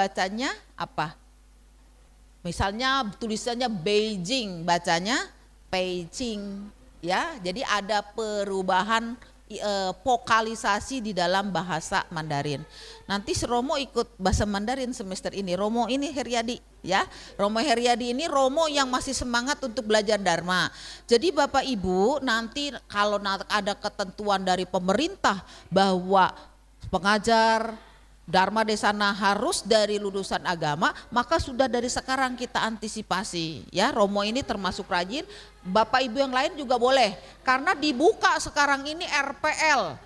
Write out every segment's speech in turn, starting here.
bacanya apa? Misalnya tulisannya Beijing, bacanya Beijing, ya. Jadi ada perubahan vokalisasi di dalam bahasa Mandarin. Nanti si Romo ikut bahasa Mandarin semester ini. Romo ini Heriadi, ya. Romo Heriadi ini Romo yang masih semangat untuk belajar Dharma. Jadi Bapak Ibu nanti kalau ada ketentuan dari pemerintah bahwa pengajar Dharma Desana harus dari lulusan agama, maka sudah dari sekarang kita antisipasi, ya. Romo ini termasuk rajin, Bapak Ibu yang lain juga boleh, karena dibuka sekarang ini RPL,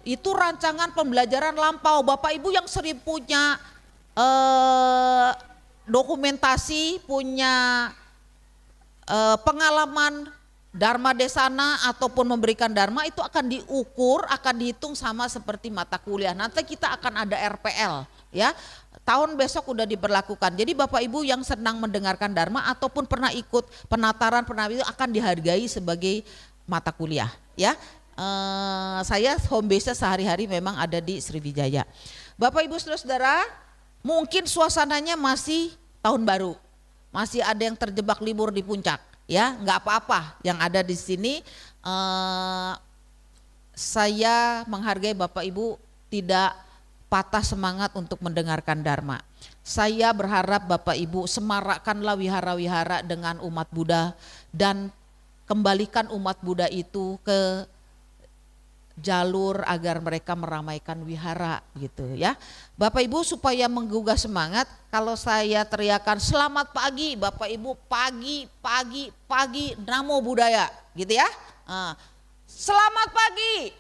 itu rancangan pembelajaran lampau. Bapak Ibu yang sering punya dokumentasi, punya pengalaman Dharma Desana ataupun memberikan Dharma, itu akan diukur, akan dihitung sama seperti mata kuliah. Nanti kita akan ada RPL, ya. Tahun besok udah diberlakukan. Jadi Bapak Ibu yang senang mendengarkan Dharma ataupun pernah ikut penataran itu akan dihargai sebagai mata kuliah, ya. Saya home base sehari-hari memang ada di Sriwijaya. Bapak Ibu saudara, mungkin suasananya masih tahun baru, masih ada yang terjebak libur di puncak. Ya, nggak apa-apa yang ada di sini. Saya menghargai Bapak Ibu tidak patah semangat untuk mendengarkan Dharma. Saya berharap Bapak Ibu semarakkanlah wihara-wihara dengan umat Buddha dan kembalikan umat Buddha itu ke jalur agar mereka meramaikan wihara gitu, ya. Bapak Ibu supaya menggugah semangat, kalau saya teriakan selamat pagi, Bapak Ibu pagi namo buddhaya gitu, ya. Selamat pagi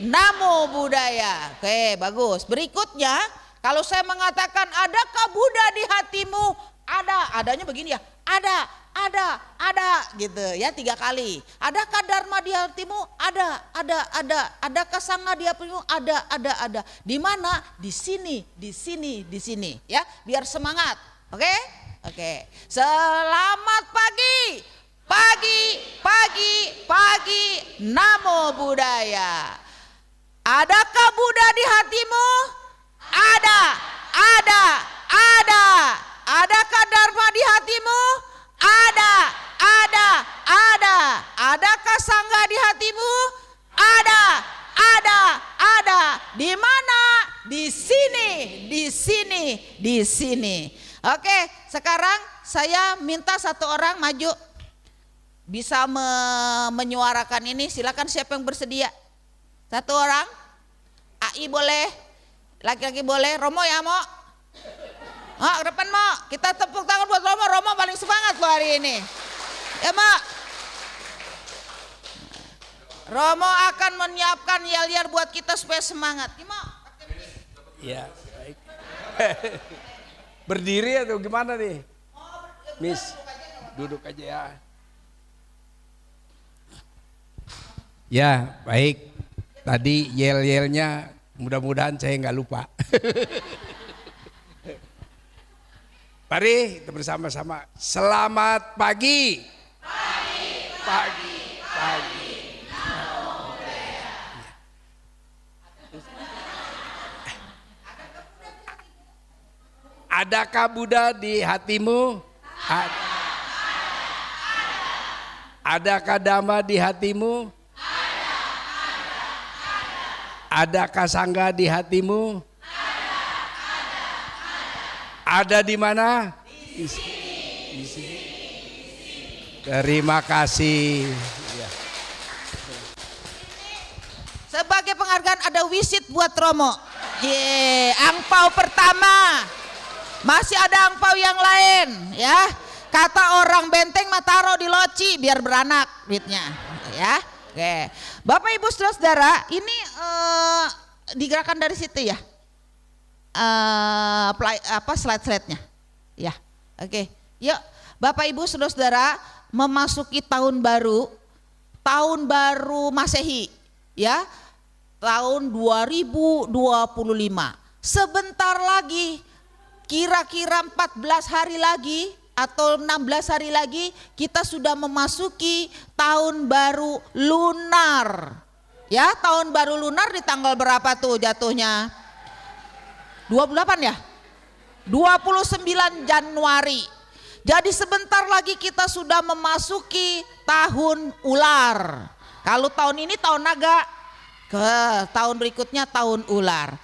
namo buddhaya. Oke, bagus. Berikutnya kalau saya mengatakan adakah Buddha di hatimu, adanya begini, ya. Ada gitu, ya, 3 kali. Adakah Dharma di hatimu? Ada. Adakah Sangha di hatimu? Ada. Di mana? Di sini, ya, biar semangat. Oke. Selamat pagi, namo buddhaya. Adakah Buddha di hatimu? Ada. Adakah Dharma di hatimu? Ada. Adakah Sangha di hatimu? Ada. Di mana? Di sini. Oke, sekarang saya minta satu orang maju. Bisa menyuarakan ini, silakan, siapa yang bersedia? Satu orang. AI boleh, laki-laki boleh, Romo ya, Mo. Ke depan, Mo. Kita tepuk tangan buat Romo. Romo paling semangat loh hari ini. Ya, Mo. Romo akan menyiapkan yel-yel buat kita supaya semangat. Ya, Mo. Ya, baik. Berdiri atau gimana nih? Miss, duduk aja ya. Ya, baik. Tadi yel-yelnya mudah-mudahan saya nggak lupa. Mari kita bersama-sama. Selamat pagi. Pagi. Namo buddhaya. Adakah Buddha di hatimu? Ada. Adakah Dhamma di hatimu? Adakah Sangha di hatimu? Ada di mana? Di sini. Terima kasih. Sebagai penghargaan ada wisit buat Romo. Angpau pertama. Masih ada angpau yang lain, ya. Kata orang Benteng mah taruh di loci biar beranak duitnya, ya. Oke. Bapak Ibu Saudara, ini digerakkan dari situ, ya. Slide-nya, ya. Oke. Yuk, Bapak Ibu Saudara, memasuki tahun baru Masehi, ya. Tahun 2025. Sebentar lagi, kira-kira 14 hari lagi atau 16 hari lagi kita sudah memasuki tahun baru lunar. Ya, tahun baru lunar di tanggal berapa tuh jatuhnya? 28 ya? 29 Januari. Jadi sebentar lagi kita sudah memasuki tahun ular. Kalau tahun ini tahun naga, ke tahun berikutnya tahun ular.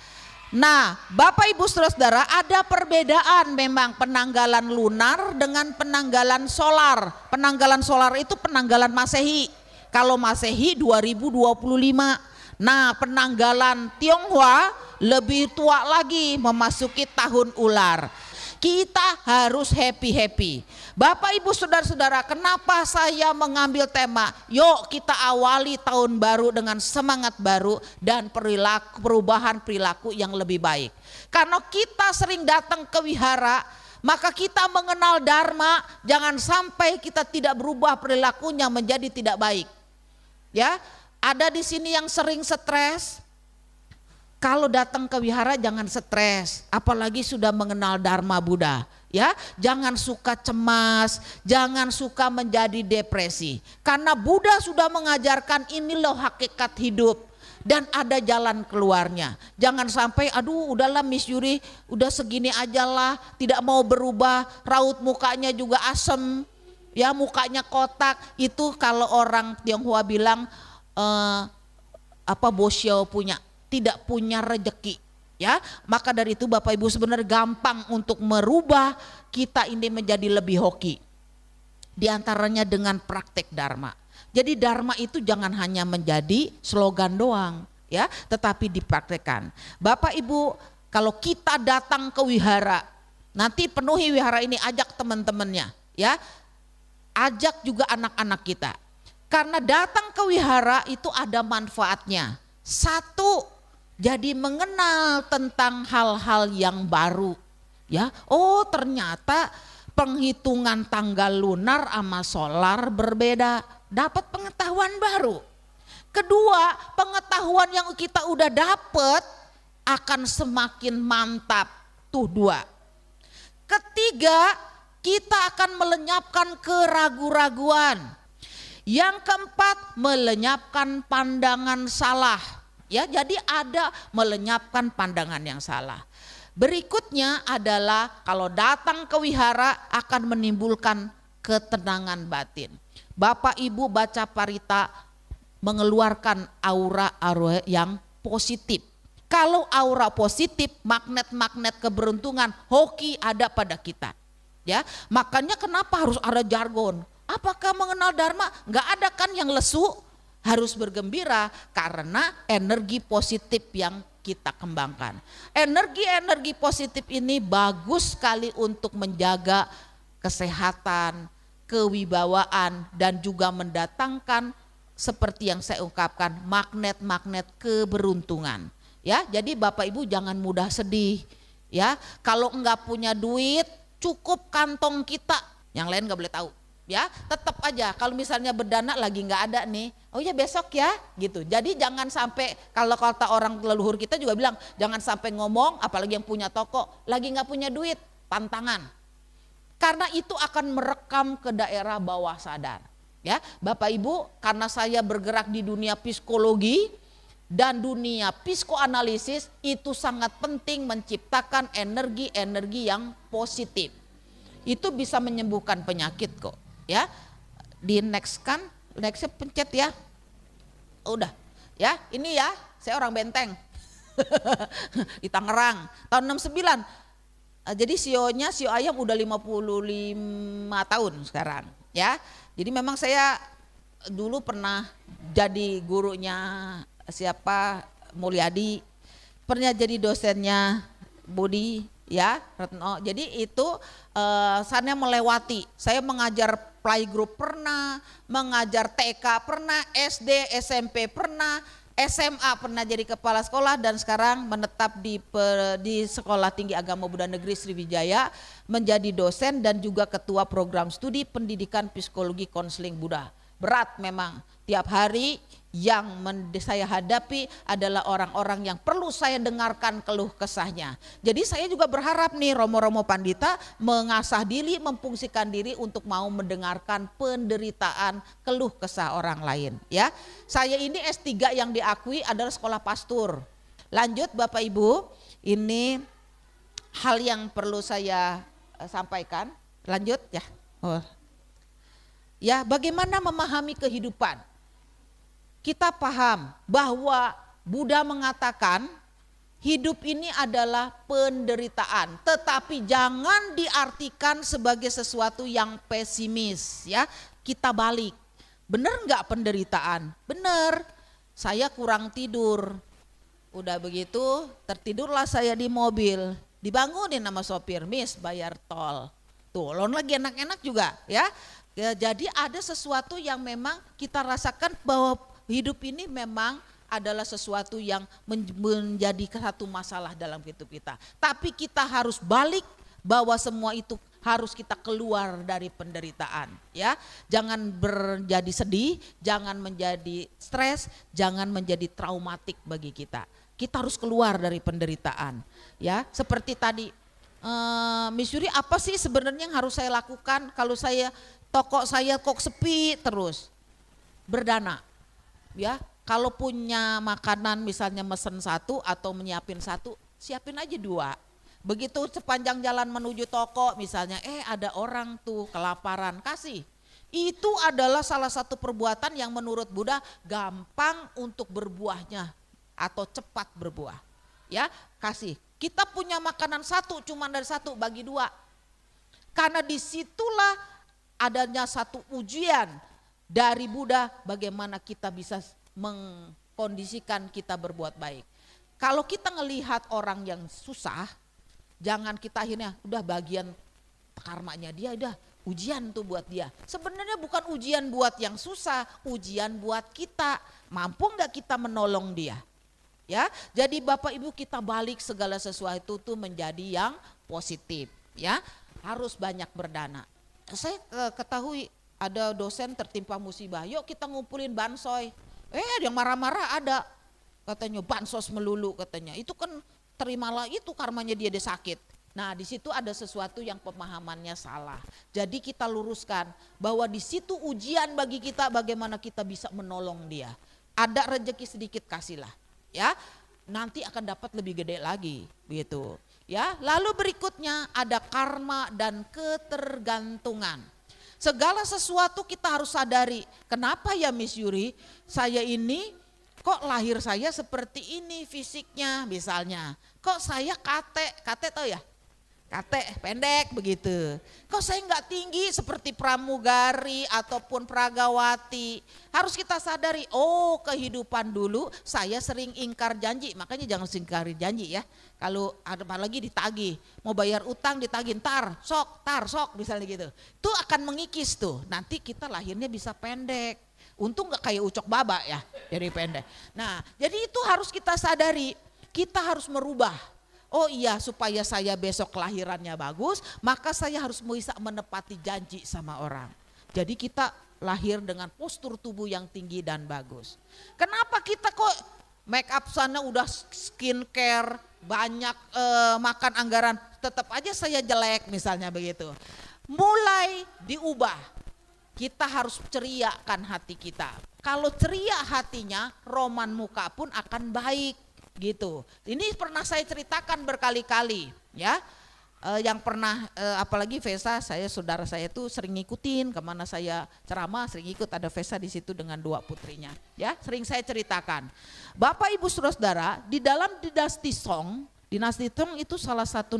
Nah, Bapak Ibu Saudara, ada perbedaan memang penanggalan lunar dengan penanggalan solar. Penanggalan solar itu penanggalan Masehi. Kalau Masehi 2025. Nah, penanggalan Tionghoa lebih tua lagi, memasuki tahun ular. Kita harus happy-happy. Bapak Ibu Saudara-saudara, kenapa saya mengambil tema yuk kita awali tahun baru dengan semangat baru dan perubahan perilaku yang lebih baik. Karena kita sering datang ke wihara, maka kita mengenal Dharma, jangan sampai kita tidak berubah perilakunya menjadi tidak baik. Ya, ada di sini yang sering stres. Kalau datang ke wihara jangan stres, apalagi sudah mengenal Dharma Buddha. Ya, jangan suka cemas, jangan suka menjadi depresi. Karena Buddha sudah mengajarkan ini loh hakikat hidup dan ada jalan keluarnya. Jangan sampai aduh udahlah Miss Yuri, udah segini aja lah, tidak mau berubah, raut mukanya juga asem, ya mukanya kotak. Itu kalau orang Tionghoa bilang bosyo punya, tidak punya rejeki, ya. Maka dari itu Bapak Ibu sebenarnya gampang untuk merubah kita ini menjadi lebih hoki. Di antaranya dengan praktek Dharma. Jadi Dharma itu jangan hanya menjadi slogan doang, ya, tetapi dipraktekkan. Bapak Ibu, kalau kita datang ke wihara, nanti penuhi wihara ini, ajak teman-temannya, ya. Ajak juga anak-anak kita. Karena datang ke wihara itu ada manfaatnya. Satu, jadi mengenal tentang hal-hal yang baru. Ya, oh ternyata penghitungan tanggal lunar sama solar berbeda. Dapat pengetahuan baru. Kedua, pengetahuan yang kita udah dapat akan semakin mantap. Tuh dua. Ketiga, kita akan melenyapkan keraguan-raguan. Yang keempat, melenyapkan pandangan salah. Ya, jadi ada melenyapkan pandangan yang salah. Berikutnya adalah kalau datang ke wihara akan menimbulkan ketenangan batin. Bapak Ibu baca parita mengeluarkan aura yang positif. Kalau aura positif, magnet-magnet keberuntungan, hoki ada pada kita. Ya, makanya kenapa harus ada jargon? Apakah mengenal Dharma? Enggak ada kan yang lesu, harus bergembira karena energi positif yang kita kembangkan. Energi-energi positif ini bagus sekali untuk menjaga kesehatan, kewibawaan dan juga mendatangkan seperti yang saya ungkapkan magnet-magnet keberuntungan. Ya, jadi Bapak Ibu jangan mudah sedih. Ya, kalau enggak punya duit, cukup kantong kita, yang lain enggak boleh tahu. Ya, tetap aja kalau misalnya berdana lagi nggak ada nih, oh ya besok ya gitu. Jadi jangan sampai, kalau kata orang leluhur kita juga bilang jangan sampai ngomong, apalagi yang punya toko lagi nggak punya duit, pantangan. Karena itu akan merekam ke daerah bawah sadar. Ya, Bapak Ibu, karena saya bergerak di dunia psikologi dan dunia psikoanalisis, itu sangat penting menciptakan energi-energi yang positif. Itu bisa menyembuhkan penyakit kok. Ya, di nextnya pencet ya. Udah, ya ini ya, saya orang Benteng di Tangerang tahun 69. Jadi CEO-nya CEO Ayam udah 55 tahun sekarang. Ya, jadi memang saya dulu pernah jadi gurunya siapa Mulyadi, pernah jadi dosennya Budi. Ya, Retno. Jadi itu saya melewati. Saya mengajar playgroup pernah, mengajar TK pernah, SD, SMP pernah, SMA pernah jadi kepala sekolah dan sekarang menetap di Sekolah Tinggi Agama Buddha Negeri Sriwijaya menjadi dosen dan juga ketua program studi pendidikan psikologi konseling Buddha. Berat memang, tiap hari yang saya hadapi adalah orang-orang yang perlu saya dengarkan keluh kesahnya. Jadi saya juga berharap nih Romo-Romo Pandita mengasah diri, memfungsikan diri untuk mau mendengarkan penderitaan keluh kesah orang lain. Ya, saya ini S3 yang diakui adalah sekolah pastur. Lanjut Bapak Ibu, ini hal yang perlu saya sampaikan. Lanjut ya. Oh. Ya, bagaimana memahami kehidupan? Kita paham bahwa Buddha mengatakan hidup ini adalah penderitaan, tetapi jangan diartikan sebagai sesuatu yang pesimis ya. Kita balik. Benar nggak penderitaan? Benar. Saya kurang tidur. Udah begitu tertidurlah saya di mobil. Dibangunin sama sopir, "Miss, bayar tol." Tuh, lon lagi enak-enak juga ya. Jadi ada sesuatu yang memang kita rasakan bahwa hidup ini memang adalah sesuatu yang menjadi satu masalah dalam hidup kita. Tapi kita harus balik bahwa semua itu harus kita keluar dari penderitaan ya. Jangan menjadi sedih, jangan menjadi stres, jangan menjadi traumatik bagi kita. Kita harus keluar dari penderitaan ya. Seperti tadi Miss Yuri, apa sih sebenarnya yang harus saya lakukan kalau toko saya kok sepi terus? Berdana ya. Kalau punya makanan misalnya mesen satu atau menyiapin satu, siapin aja dua. Begitu sepanjang jalan menuju toko misalnya, ada orang tuh kelaparan, kasih. Itu adalah salah satu perbuatan yang menurut Buddha gampang untuk berbuahnya atau cepat berbuah. Ya, kasih. Kita punya makanan satu, cuma dari satu, bagi dua. Karena disitulah adanya satu ujian dari Buddha bagaimana kita bisa mengkondisikan kita berbuat baik. Kalau kita ngelihat orang yang susah, jangan kita akhirnya udah bagian karmanya dia, udah ujian tuh buat dia. Sebenarnya bukan ujian buat yang susah, ujian buat kita. Mampu nggak kita menolong dia? Ya, jadi Bapak Ibu kita balik segala sesuatu tuh menjadi yang positif. Ya, harus banyak berdana. Saya ketahui ada dosen tertimpa musibah, yuk kita ngumpulin bansoy. Yang marah-marah ada, katanya bansos melulu katanya. Itu kan terimalah itu karmanya dia sakit. Nah di situ ada sesuatu yang pemahamannya salah. Jadi kita luruskan bahwa di situ ujian bagi kita bagaimana kita bisa menolong dia. Ada rezeki sedikit kasihlah, ya. Nanti akan dapat lebih gede lagi, begitu. Ya, lalu berikutnya ada karma dan ketergantungan. Segala sesuatu kita harus sadari. Kenapa ya Miss Yuri, saya ini kok lahir saya seperti ini fisiknya misalnya. Kok saya kate tau ya? Kate pendek begitu. Kok saya nggak tinggi seperti pramugari ataupun pragawati. Harus kita sadari, kehidupan dulu saya sering ingkar janji. Makanya jangan ingkari janji ya. Kalau ada apalagi ditagih, mau bayar utang ditagih tar sok misalnya gitu. Itu akan mengikis tuh. Nanti kita lahirnya bisa pendek. Untung nggak kayak ucok baba ya, jadi pendek. Nah, jadi itu harus kita sadari. Kita harus merubah. Oh iya, supaya saya besok kelahirannya bagus, maka saya harus bisa menepati janji sama orang. Jadi kita lahir dengan postur tubuh yang tinggi dan bagus. Kenapa kita kok make up sana udah skincare, banyak makan anggaran, tetap aja saya jelek misalnya begitu. Mulai diubah, kita harus ceriakan hati kita. Kalau ceria hatinya, roman muka pun akan baik. Gitu. Ini pernah saya ceritakan berkali-kali ya. Yang pernah apalagi Vesa, saudara saya itu sering ngikutin kemana saya ceramah, sering ikut, ada Vesa di situ dengan dua putrinya ya, sering saya ceritakan. Bapak Ibu saudara, di dalam dinasti Song itu salah satu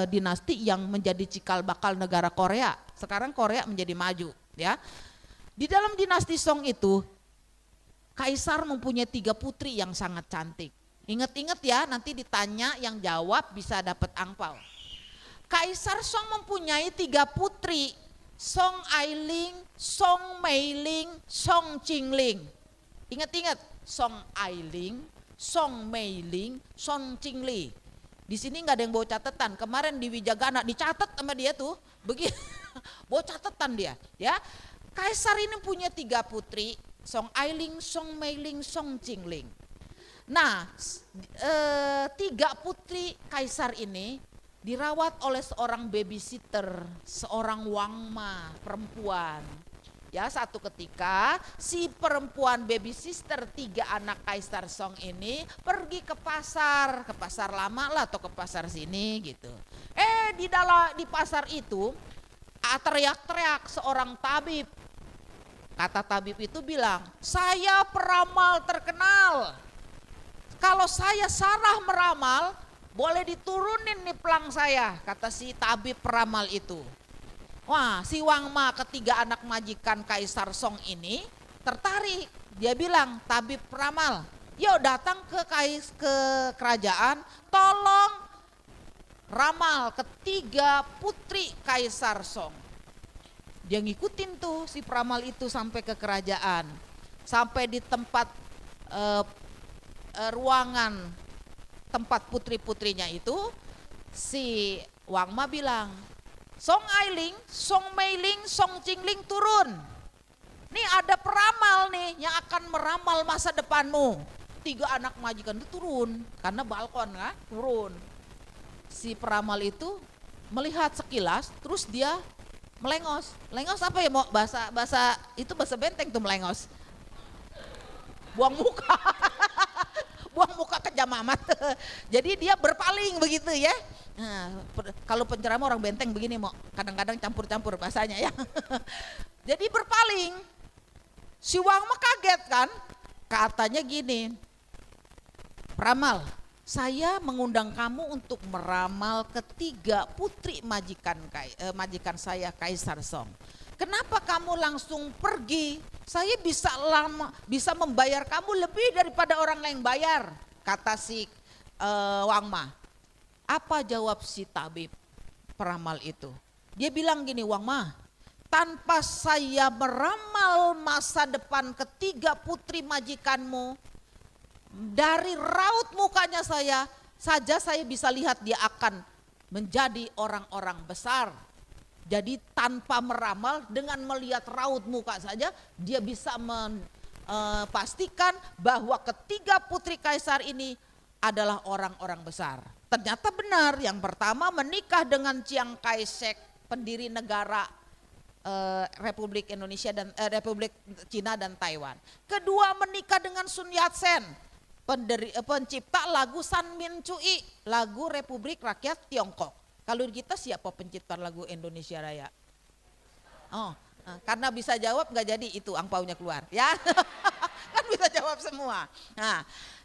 dinasti yang menjadi cikal bakal negara Korea. Sekarang Korea menjadi maju ya. Di dalam dinasti Song itu kaisar mempunyai 3 putri yang sangat cantik. Ingat-ingat ya, nanti ditanya yang jawab bisa dapat angpau. Kaisar Song mempunyai 3 putri, Song Ailing, Song Meiling, Song Qingling. Ingat-ingat, Song Ailing, Song Meiling, Song Qingli. Di sini nggak ada yang bawa catatan. Kemarin di Wijagana dicatat sama dia tuh, begitu, bawa catatan dia. Ya, kaisar ini punya 3 putri, Song Ailing, Song Meiling, Song Qingling. Nah, 3 putri kaisar ini dirawat oleh seorang babysitter, seorang wangma perempuan. Ya, satu ketika si perempuan baby sister 3 anak Kaisar Song ini pergi ke pasar lama lah atau ke pasar sini gitu. Di pasar itu teriak-teriak seorang tabib. Kata tabib itu bilang, "Saya peramal terkenal. Kalau saya salah meramal, boleh diturunin nih pelang saya," kata si tabib peramal itu. Wah, si Wang Ma ketiga anak majikan Kaisar Song ini tertarik. Dia bilang, "Tabib peramal, yuk datang ke kerajaan, tolong ramal ketiga putri Kaisar Song." Dia ngikutin tuh si peramal itu sampai ke kerajaan. Sampai di tempat ruangan tempat putri-putrinya itu, si Wang Ma bilang, "Song Ailing, Song Meiling, Song Jingling turun. Nih ada peramal nih yang akan meramal masa depanmu." 3 anak majikan itu turun karena balkon kan, turun. Si peramal itu melihat sekilas, terus dia melengos. Melengos apa ya, mau bahasa itu bahasa Benteng tuh melengos. Buang muka. Buang muka kejam amat. Jadi dia berpaling begitu ya. Nah, kalau penceramah orang Benteng begini, mau kadang-kadang campur-campur bahasanya ya. Jadi berpaling. Si Wang mah kaget kan. Katanya gini, "Peramal, saya mengundang kamu untuk meramal ketiga putri majikan saya Kaisar Song. Kenapa kamu langsung pergi? Saya bisa membayar kamu lebih daripada orang lain bayar," kata si Wang Ma. Apa jawab si tabib peramal itu? Dia bilang gini, "Wang Ma, tanpa saya meramal masa depan ketiga putri majikanmu, dari raut mukanya saya saja saya bisa lihat dia akan menjadi orang-orang besar." Jadi tanpa meramal, dengan melihat raut muka saja dia bisa pastikan bahwa ketiga putri kaisar ini adalah orang-orang besar. Ternyata benar, yang pertama menikah dengan Chiang Kai-shek, pendiri negara Republik Indonesia dan Republik Cina dan Taiwan. Kedua menikah dengan Sun Yat-sen, pencipta lagu San Min Cui, lagu Republik Rakyat Tiongkok. Kalau kita siapa pencipta lagu Indonesia Raya? Oh, karena bisa jawab nggak jadi itu angpaunya keluar, ya. Kan bisa jawab semua.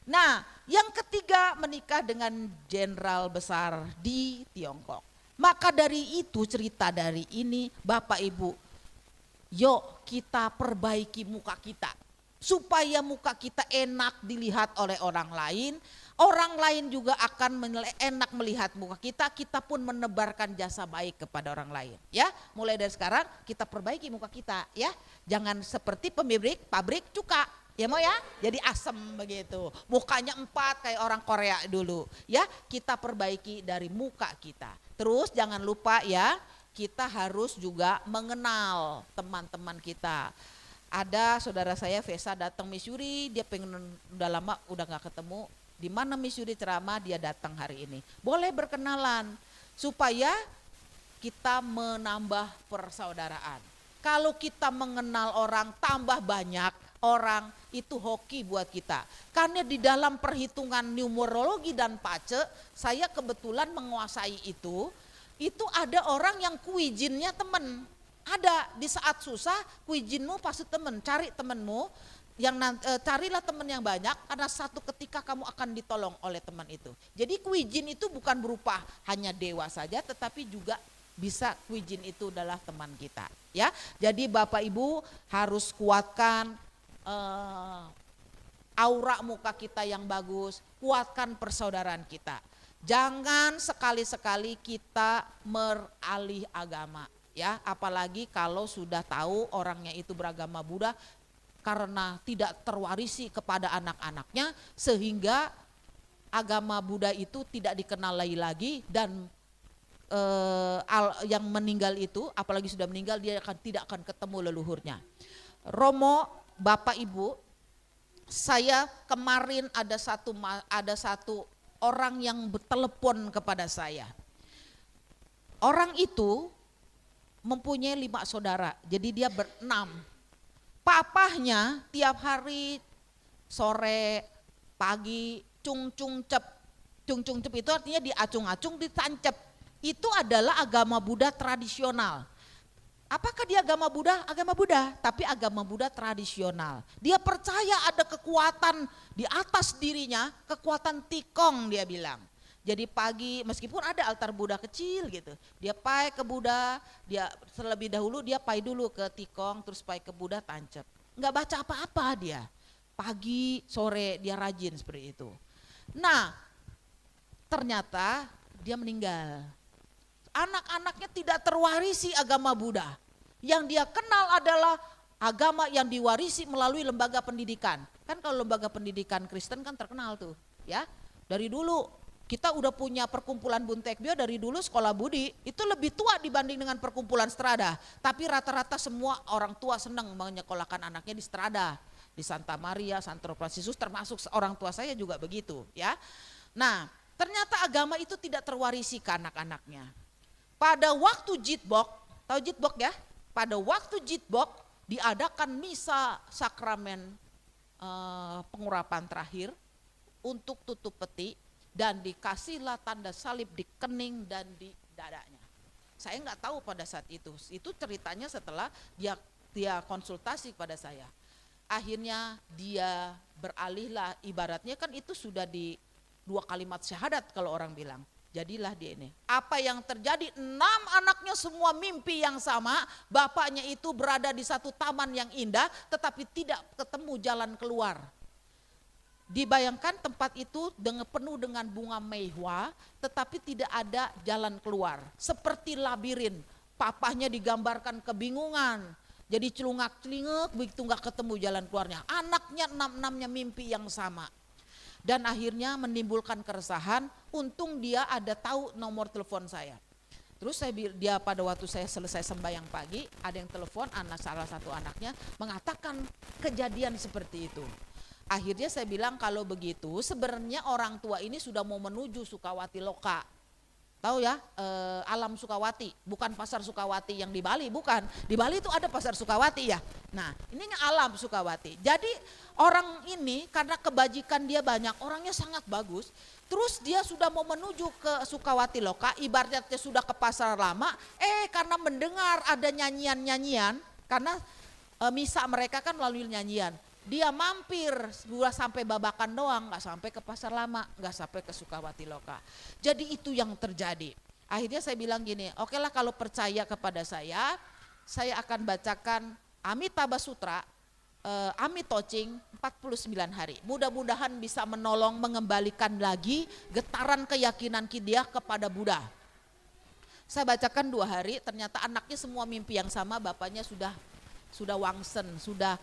Nah, yang ketiga menikah dengan jenderal besar di Tiongkok. Maka dari itu cerita dari ini, Bapak Ibu, yuk kita perbaiki muka kita supaya muka kita enak dilihat oleh orang lain. Orang lain juga akan enak melihat muka kita, kita pun menebarkan jasa baik kepada orang lain. Ya, mulai dari sekarang kita perbaiki muka kita, ya. Jangan seperti pabrik cuka, ya mau ya, jadi asem begitu. Mukanya 4 kayak orang Korea dulu, ya. Kita perbaiki dari muka kita. Terus jangan lupa ya, kita harus juga mengenal teman-teman kita. Ada saudara saya Vesa datang Missouri, dia pengen udah lama udah nggak ketemu. Di mana Missouri ceramah, dia datang hari ini. Boleh berkenalan supaya kita menambah persaudaraan. Kalau kita mengenal orang tambah banyak orang, itu hoki buat kita. Karena di dalam perhitungan numerologi dan pace, saya kebetulan menguasai itu ada orang yang kuijinnya temen. Ada di saat susah, kuijinmu pasti temen, cari temenmu. Carilah teman yang banyak, karena satu ketika kamu akan ditolong oleh teman itu. Jadi kuijin itu bukan berupa hanya dewa saja, tetapi juga bisa kuijin itu adalah teman kita, ya. Jadi Bapak Ibu harus kuatkan aura muka kita yang bagus, kuatkan persaudaraan kita. Jangan sekali-sekali kita beralih agama, ya. Apalagi kalau sudah tahu orangnya itu beragama Buddha, karena tidak terwarisi kepada anak-anaknya, sehingga agama Buddha itu tidak dikenali lagi, dan yang meninggal itu, apalagi sudah meninggal, dia tidak akan ketemu leluhurnya. Romo, Bapak Ibu, saya kemarin ada satu orang yang bertelepon kepada saya. Orang itu mempunyai 5 saudara, jadi dia 6. Papahnya tiap hari sore, pagi, cung cung cep. Cung cung cep itu artinya diacung-acung, ditancep. Itu adalah agama Buddha tradisional. Apakah dia agama Buddha? Agama Buddha, tapi agama Buddha tradisional. Dia percaya ada kekuatan di atas dirinya, kekuatan tikong dia bilang. Jadi pagi, meskipun ada altar Buddha kecil gitu, dia pai ke Buddha, dia terlebih dahulu dia pai dulu ke tikong, terus pai ke Buddha tancap. Enggak baca apa-apa dia, pagi, sore dia rajin seperti itu. Nah, ternyata dia meninggal. Anak-anaknya tidak terwarisi agama Buddha. Yang dia kenal adalah agama yang diwarisi melalui lembaga pendidikan. Kan kalau lembaga pendidikan Kristen kan terkenal tuh, ya. Dari dulu kita udah punya perkumpulan Buntekbyo dari dulu sekolah budi, itu lebih tua dibanding dengan perkumpulan Strada. Tapi rata-rata semua orang tua senang menyekolahkan anaknya di Strada, di Santa Maria, Santro Fransiskus, termasuk orang tua saya juga begitu, ya. Nah, ternyata agama itu tidak terwarisi ke anak-anaknya. Pada waktu Jitbok, tahu Jitbok ya? Pada waktu Jitbok diadakan misa sakramen pengurapan terakhir untuk tutup peti dan dikasihlah tanda salib di kening dan di dadanya. Saya nggak tahu pada saat itu ceritanya setelah dia konsultasi pada saya. Akhirnya dia beralihlah, ibaratnya kan itu sudah di 2 kalimat syahadat kalau orang bilang. Jadilah dia ini. Apa yang terjadi? 6 anaknya semua mimpi yang sama. Bapaknya itu berada di satu taman yang indah, tetapi tidak ketemu jalan keluar. Dibayangkan tempat itu penuh dengan bunga meihua, tetapi tidak ada jalan keluar. Seperti labirin. Papahnya digambarkan kebingungan. Jadi celungak-celinguk begitu nggak ketemu jalan keluarnya. Anaknya 6-6-nya mimpi yang sama. Dan akhirnya menimbulkan keresahan, untung dia ada tahu nomor telepon saya. Terus dia pada waktu saya selesai sembahyang pagi, ada yang telepon salah satu anaknya mengatakan kejadian seperti itu. Akhirnya saya bilang kalau begitu sebenarnya orang tua ini sudah mau menuju Sukawati Loka. Tahu ya, Alam Sukawati, bukan Pasar Sukawati yang di Bali, bukan. Di Bali itu ada Pasar Sukawati ya. Nah, ininya Alam Sukawati. Jadi orang ini karena kebajikan dia banyak, orangnya sangat bagus. Terus dia sudah mau menuju ke Sukawati Loka, ibaratnya sudah ke pasar lama. Karena mendengar ada nyanyian-nyanyian, karena misa mereka kan melalui nyanyian. Dia mampir, sudah sampai Babakan doang, nggak sampai ke pasar lama, nggak sampai ke Sukawati Loka. Jadi itu yang terjadi. Akhirnya saya bilang gini, oke lah kalau percaya kepada saya akan bacakan Amitabha Sutra, Amitocing 49 hari. Mudah-mudahan bisa menolong mengembalikan lagi getaran keyakinan dia kepada Buddha. Saya bacakan 2 hari, ternyata anaknya semua mimpi yang sama, bapaknya sudah wangsen, sudah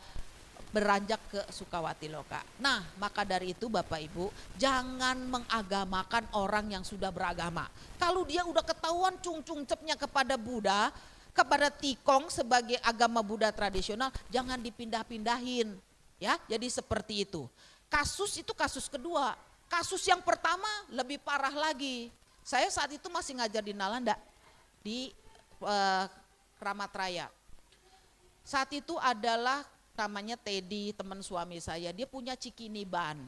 beranjak ke Sukawati Loka. Nah, maka dari itu Bapak Ibu, jangan mengagamakan orang yang sudah beragama. Kalau dia udah ketahuan cung-cung cepnya kepada Buddha, kepada tikong sebagai agama Buddha tradisional, jangan dipindah-pindahin. Ya, jadi seperti itu. Kasus itu kasus kedua. Kasus yang pertama lebih parah lagi. Saya saat itu masih ngajar di Nalanda, di Kramat Raya. Saat itu adalah namanya Teddy, teman suami saya, dia punya cikini ban.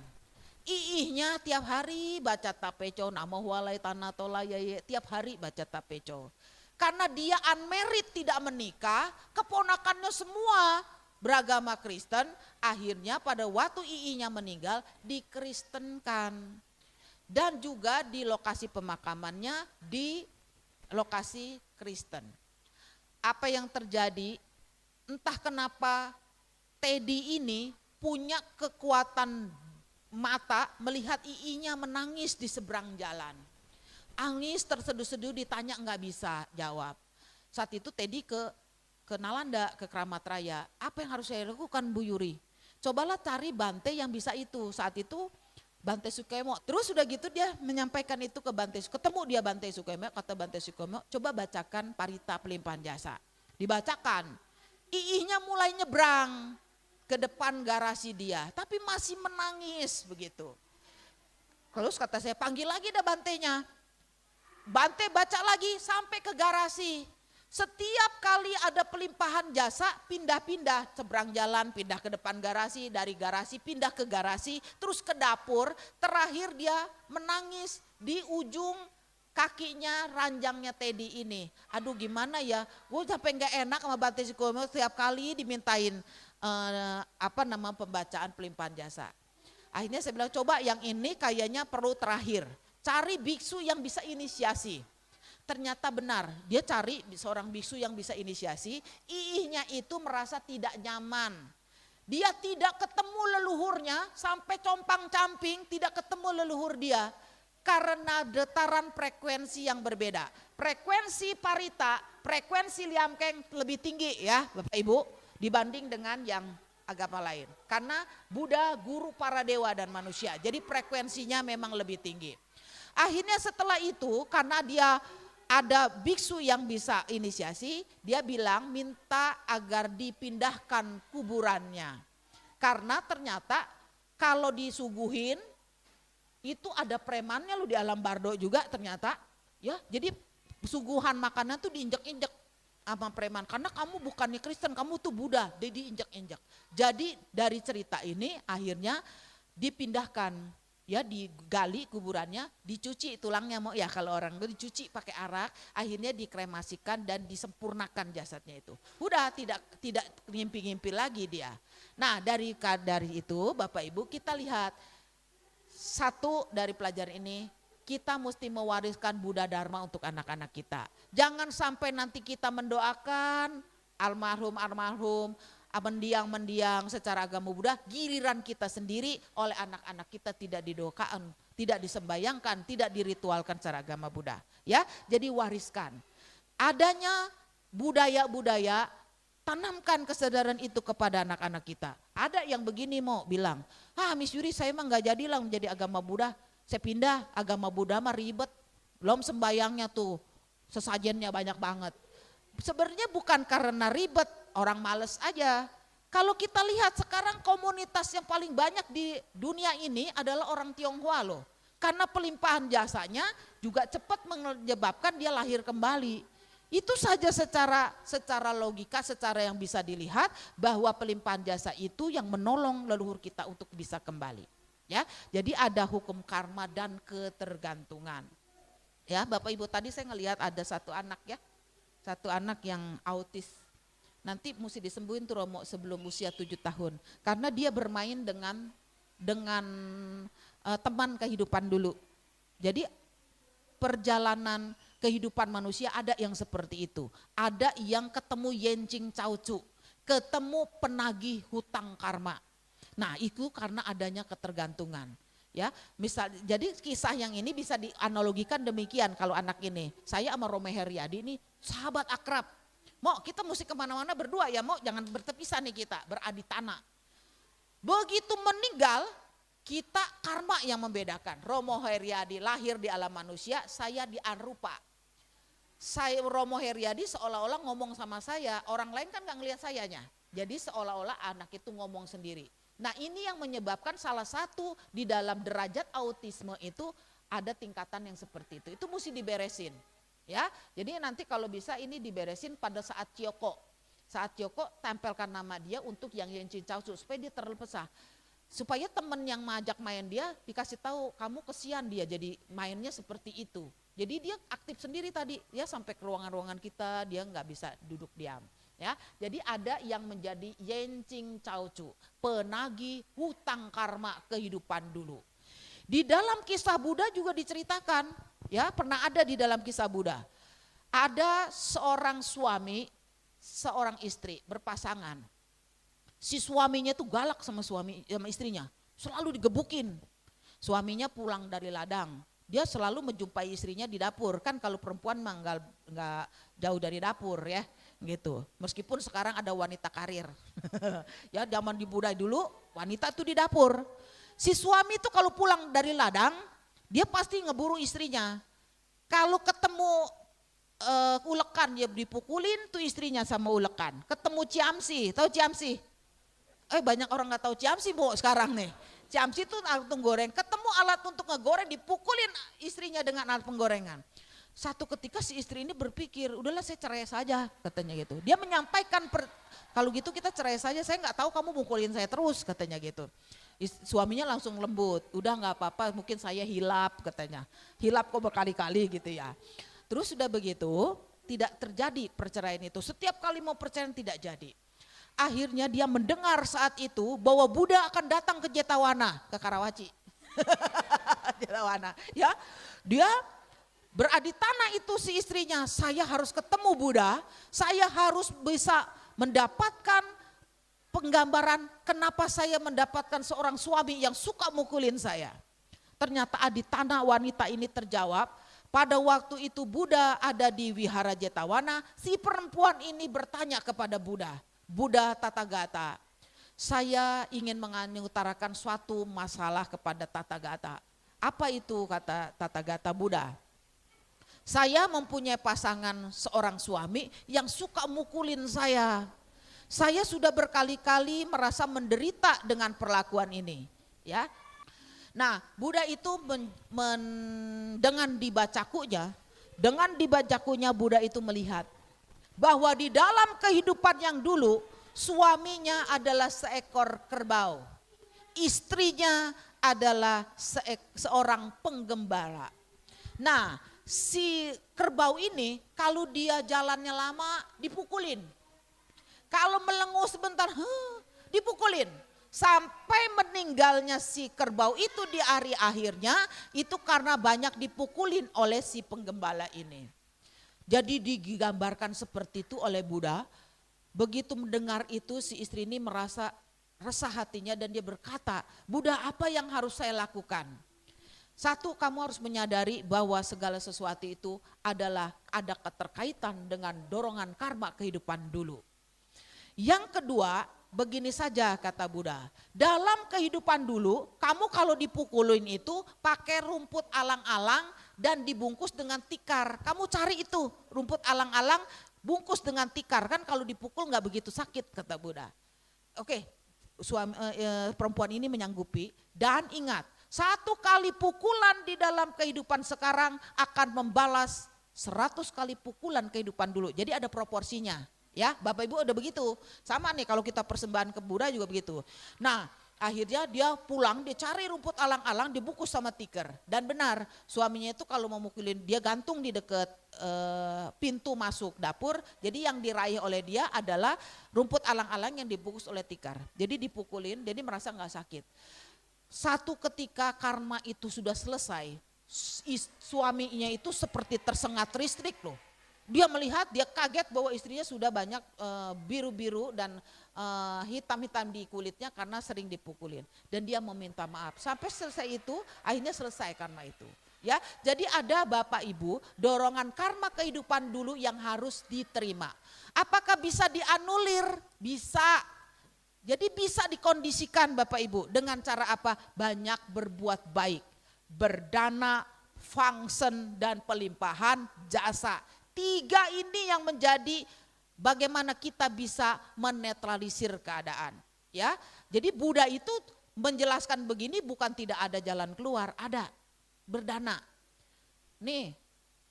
Iihnya tiap hari baca tapeco, nama walai tanatola yaye, tiap hari baca tapeco. Karena dia unmarried, tidak menikah, keponakannya semua beragama Kristen, akhirnya pada waktu iihnya meninggal dikristenkan. Dan juga di lokasi pemakamannya di lokasi Kristen. Apa yang terjadi? Entah kenapa Teddy ini punya kekuatan mata melihat iinya menangis di seberang jalan. Angis terseduh-seduh, ditanya nggak bisa jawab. Saat itu Teddy ke Nalanda, ke Kramat Raya. Apa yang harus saya lakukan Bu Yuri? Cobalah cari Bante yang bisa itu. Saat itu Bante Sukemo. Terus sudah gitu dia menyampaikan itu ke Bante. Ketemu dia Bante Sukemo, kata Bante Sukemo, coba bacakan Parita Pelimpahan Jasa. Dibacakan. Iihnya mulai nyebrang ke depan garasi dia, tapi masih menangis begitu. Terus kata saya, panggil lagi dah Bantenya. Bante baca lagi sampai ke garasi. Setiap kali ada pelimpahan jasa, pindah-pindah, seberang jalan, pindah ke depan garasi, dari garasi pindah ke garasi, terus ke dapur, terakhir dia menangis di ujung kakinya ranjangnya Teddy ini. Aduh gimana ya, gue sampai gak enak sama Bante Sukomo setiap kali dimintain pembacaan pelimpahan jasa. Akhirnya saya bilang coba yang ini kayaknya perlu terakhir, cari biksu yang bisa inisiasi. Ternyata benar, dia cari seorang biksu yang bisa inisiasi, iihnya itu merasa tidak nyaman. Dia tidak ketemu leluhurnya sampai compang-camping tidak ketemu leluhur dia. Karena dataran frekuensi yang berbeda. Frekuensi parita, frekuensi liamkeng lebih tinggi ya Bapak Ibu dibanding dengan yang agama lain. Karena Buddha guru para dewa dan manusia, jadi frekuensinya memang lebih tinggi. Akhirnya setelah itu karena dia ada biksu yang bisa inisiasi, dia bilang minta agar dipindahkan kuburannya. Karena ternyata kalau disuguhin itu ada premannya loh di alam bardo juga ternyata. Ya, jadi suguhan makanan tuh diinjek-injek sama preman. Karena kamu bukannya Kristen, kamu tuh Buddha, jadi diinjek-injek. Jadi dari cerita ini akhirnya dipindahkan. Ya digali kuburannya, dicuci tulangnya mau ya kalau orang itu dicuci pakai arak, akhirnya dikremasikan dan disempurnakan jasadnya itu. Udah tidak ngimpi-ngimpi lagi dia. Nah dari itu Bapak Ibu kita lihat satu dari pelajaran ini kita mesti mewariskan Buddha Dharma untuk anak-anak kita. Jangan sampai nanti kita mendoakan almarhum mendiang secara agama Buddha, giliran kita sendiri oleh anak-anak kita tidak didoakan, tidak disembayangkan, tidak diritualkan secara agama Buddha. Ya, jadi wariskan. Adanya budaya-budaya, tanamkan kesadaran itu kepada anak-anak kita. Ada yang begini mau bilang, Miss Yuri saya emang gak jadilah menjadi agama Buddha, saya pindah agama Buddha mah ribet, belum sembayangnya tuh, sesajennya banyak banget. Sebenarnya bukan karena ribet, orang males aja. Kalau kita lihat sekarang komunitas yang paling banyak di dunia ini adalah orang Tionghoa loh. Karena pelimpahan jasanya juga cepat menyebabkan dia lahir kembali. Itu saja secara logika, secara yang bisa dilihat bahwa pelimpahan jasa itu yang menolong leluhur kita untuk bisa kembali. Ya, jadi ada hukum karma dan ketergantungan. Ya, Bapak Ibu tadi saya ngelihat ada satu anak ya. Satu anak yang autis, nanti mesti disembuhin tuh Romo sebelum usia 7 tahun. Karena dia bermain dengan teman kehidupan dulu. Jadi perjalanan kehidupan manusia ada yang seperti itu. Ada yang ketemu Yencing Caucu, ketemu penagih hutang karma. Nah itu karena adanya ketergantungan. Ya, jadi kisah yang ini bisa dianalogikan demikian kalau anak ini. Saya sama Romo Heriadi ini sahabat akrab. Mau kita mesti kemana-mana berdua ya, mau jangan bertepisan nih kita, beradi tanah. Begitu meninggal, kita karma yang membedakan. Romo Heriadi lahir di alam manusia, saya di Arupa. Saya Romo Heriadi seolah-olah ngomong sama saya, orang lain kan gak ngelihat sayanya. Jadi seolah-olah anak itu ngomong sendiri. Nah ini yang menyebabkan salah satu di dalam derajat autisme itu ada tingkatan yang seperti itu. Itu mesti diberesin. Ya, jadi nanti kalau bisa ini diberesin pada saat Cyoko. Saat Cyoko tempelkan nama dia untuk yang Yencing Caucu supaya dia terpesah. Supaya teman yang majak main dia dikasih tahu kamu kesian dia jadi mainnya seperti itu. Jadi dia aktif sendiri tadi, ya sampai ke ruangan-ruangan kita dia nggak bisa duduk diam. Ya, jadi ada yang menjadi Yencing Caucu, penagih hutang karma kehidupan dulu. Di dalam kisah Buddha juga diceritakan, ya pernah ada di dalam kisah Buddha. Ada seorang suami, seorang istri berpasangan. Si suaminya tuh galak sama istrinya, selalu digebukin. Suaminya pulang dari ladang, dia selalu menjumpai istrinya di dapur. Kan kalau perempuan mah nggak jauh dari dapur ya. Gitu. Meskipun sekarang ada wanita karir. Ya zaman di Buddha dulu wanita tuh di dapur. Si suami tuh kalau pulang dari ladang dia pasti ngeburu istrinya. Kalau ketemu ulekan dia dipukulin tuh istrinya sama ulekan. Ketemu ciamsi, tahu ciamsi? Banyak orang nggak tahu ciamsi Bu sekarang nih. Ciamsi itu alat penggoreng. Ketemu alat untuk ngegoreng dipukulin istrinya dengan alat penggorengan. Satu ketika si istri ini berpikir, udahlah saya cerai saja katanya gitu. Dia menyampaikan, kalau gitu kita cerai saja, saya nggak tahu kamu mukulin saya terus katanya gitu. Suaminya langsung lembut, udah nggak apa-apa, mungkin saya hilap katanya. Hilap kok berkali-kali gitu ya. Terus sudah begitu, tidak terjadi perceraian itu. Setiap kali mau perceraian tidak jadi. Akhirnya dia mendengar saat itu bahwa Buddha akan datang ke Jetawana, ke Karawaci. Jetawana, ya. Dia beradi tanah itu si istrinya, saya harus ketemu Buddha, saya harus bisa mendapatkan penggambaran kenapa saya mendapatkan seorang suami yang suka mukulin saya. Ternyata adi tanah wanita ini terjawab, pada waktu itu Buddha ada di Wihara Jetawana, si perempuan ini bertanya kepada Buddha, Buddha Tathagata, saya ingin mengutarakan suatu masalah kepada Tathagata. Apa itu kata Tathagata Buddha? Saya mempunyai pasangan seorang suami yang suka mukulin saya. Saya sudah berkali-kali merasa menderita dengan perlakuan ini, ya. Nah, Buddha itu dengan dibacakunya Buddha itu melihat bahwa di dalam kehidupan yang dulu suaminya adalah seekor kerbau, istrinya adalah seorang penggembala. Nah, si kerbau ini kalau dia jalannya lama dipukulin. Kalau melenguh sebentar dipukulin. Sampai meninggalnya si kerbau itu di hari akhirnya itu karena banyak dipukulin oleh si penggembala ini. Jadi digambarkan seperti itu oleh Buddha. Begitu mendengar itu si istri ini merasa resah hatinya dan dia berkata, Buddha apa yang harus saya lakukan? Satu, kamu harus menyadari bahwa segala sesuatu itu ada keterkaitan dengan dorongan karma kehidupan dulu. Yang kedua, begini saja kata Buddha, dalam kehidupan dulu kamu kalau dipukulin itu pakai rumput alang-alang dan dibungkus dengan tikar. Kamu cari itu rumput alang-alang bungkus dengan tikar, kan kalau dipukul nggak begitu sakit kata Buddha. Oke, perempuan ini menyanggupi dan ingat, satu kali pukulan di dalam kehidupan sekarang akan membalas 100 kali pukulan kehidupan dulu. Jadi ada proporsinya, ya Bapak Ibu udah begitu. Sama nih kalau kita persembahan ke Buddha juga begitu. Nah akhirnya dia pulang, dia cari rumput alang-alang dibungkus sama tikar. Dan benar suaminya itu kalau mau mukulin dia gantung di dekat pintu masuk dapur. Jadi yang diraih oleh dia adalah rumput alang-alang yang dibungkus oleh tikar. Jadi dipukulin, jadi merasa nggak sakit. Satu ketika karma itu sudah selesai, suaminya itu seperti tersengat listrik loh. Dia melihat, dia kaget bahwa istrinya sudah banyak biru-biru dan hitam-hitam di kulitnya karena sering dipukulin. Dan dia meminta maaf. Sampai selesai itu, akhirnya selesai karma itu. Ya, jadi ada Bapak Ibu dorongan karma kehidupan dulu yang harus diterima. Apakah bisa dianulir? Bisa. Jadi bisa dikondisikan Bapak Ibu dengan cara apa? Banyak berbuat baik, berdana, function dan pelimpahan jasa. 3 ini yang menjadi bagaimana kita bisa menetralisir keadaan. Ya, jadi Buddha itu menjelaskan begini bukan tidak ada jalan keluar, ada berdana. Nih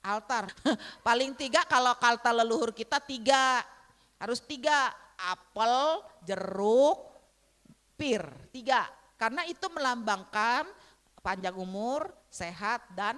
altar paling 3 kalau kalta leluhur kita 3 harus 3. Apel, jeruk, pir, 3. Karena itu melambangkan panjang umur, sehat dan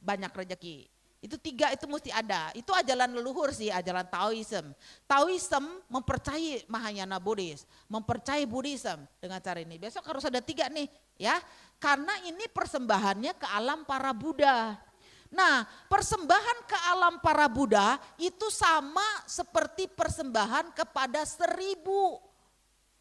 banyak rezeki. Itu 3 itu mesti ada. Itu ajaran leluhur sih, ajaran Taoism. Taoism mempercayai Mahayana Buddhis, mempercayai Buddhism dengan cara ini. Besok harus ada 3 nih, ya. Karena ini persembahannya ke alam para Buddha. Nah, persembahan ke alam para Buddha itu sama seperti persembahan kepada 1000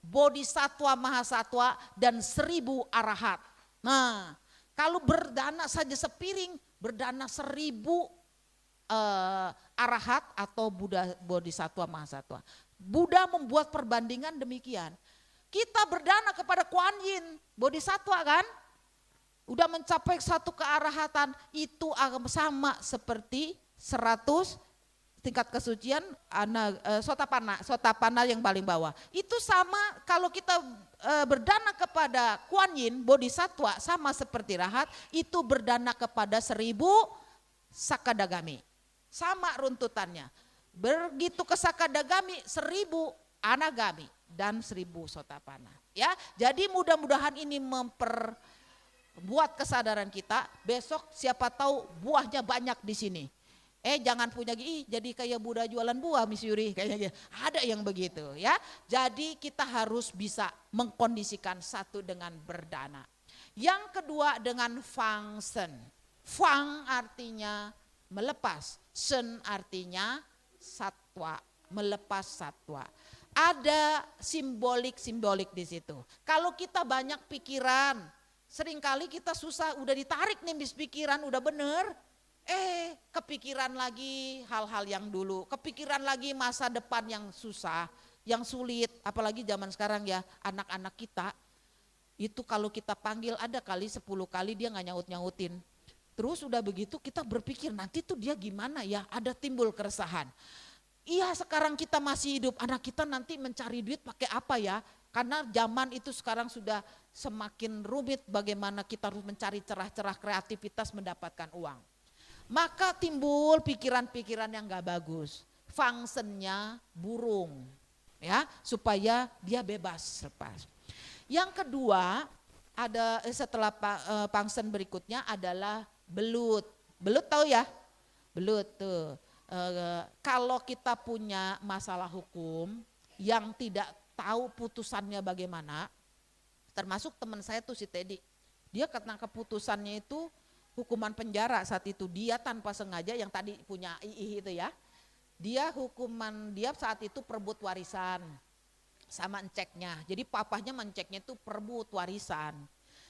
bodhisatwa mahasatwa dan 1000 arahat. Nah, kalau berdana saja sepiring, berdana 1000 arahat atau Buddha bodhisatwa mahasatwa. Buddha membuat perbandingan demikian. Kita berdana kepada Kuan Yin, bodhisatwa kan? Udah mencapai satu kearahatan itu sama seperti 100 tingkat kesucian Sotapana yang paling bawah. Itu sama kalau kita berdana kepada Kuan Yin, bodhisatwa sama seperti rahat, itu berdana kepada 1000 Sakadagami. Sama runtutannya. Begitu ke Sakadagami 1000 Anagami dan 1000 Sotapana. Ya, jadi mudah-mudahan ini memperbuat kesadaran kita. Besok siapa tahu buahnya banyak di sini. Jangan punya jadi kayak Buddha jualan buah Miss Yuri kayaknya ada yang begitu ya. Jadi kita harus bisa mengkondisikan satu dengan berdana. Yang kedua dengan fangsen. Fang artinya melepas, sen artinya satwa, melepas satwa. Ada simbolik-simbolik di situ. Kalau kita banyak pikiran, seringkali kita susah, udah ditarik nih bis pikiran, udah bener. Kepikiran lagi hal-hal yang dulu, kepikiran lagi masa depan yang susah, yang sulit, apalagi zaman sekarang ya anak-anak kita itu kalau kita panggil ada kali 10 kali dia nggak nyaut-nyautin. Terus udah begitu kita berpikir nanti tuh dia gimana ya, ada timbul keresahan. Iya sekarang kita masih hidup, anak kita nanti mencari duit pakai apa ya? Karena zaman itu sekarang sudah semakin rumit bagaimana kita harus mencari cerah-cerah kreativitas mendapatkan uang. Maka timbul pikiran-pikiran yang gak bagus. Fungsinya burung ya supaya dia bebas lepas. Yang kedua ada setelah fungsi berikutnya adalah belut. Belut tahu ya? Belut tuh. Kalau kita punya masalah hukum yang tidak tahu putusannya bagaimana, termasuk teman saya tuh si Teddy, dia karena keputusannya itu hukuman penjara saat itu, dia tanpa sengaja yang tadi punya II itu ya, dia saat itu perebut warisan sama enceknya, jadi papahnya menceknya itu perebut warisan.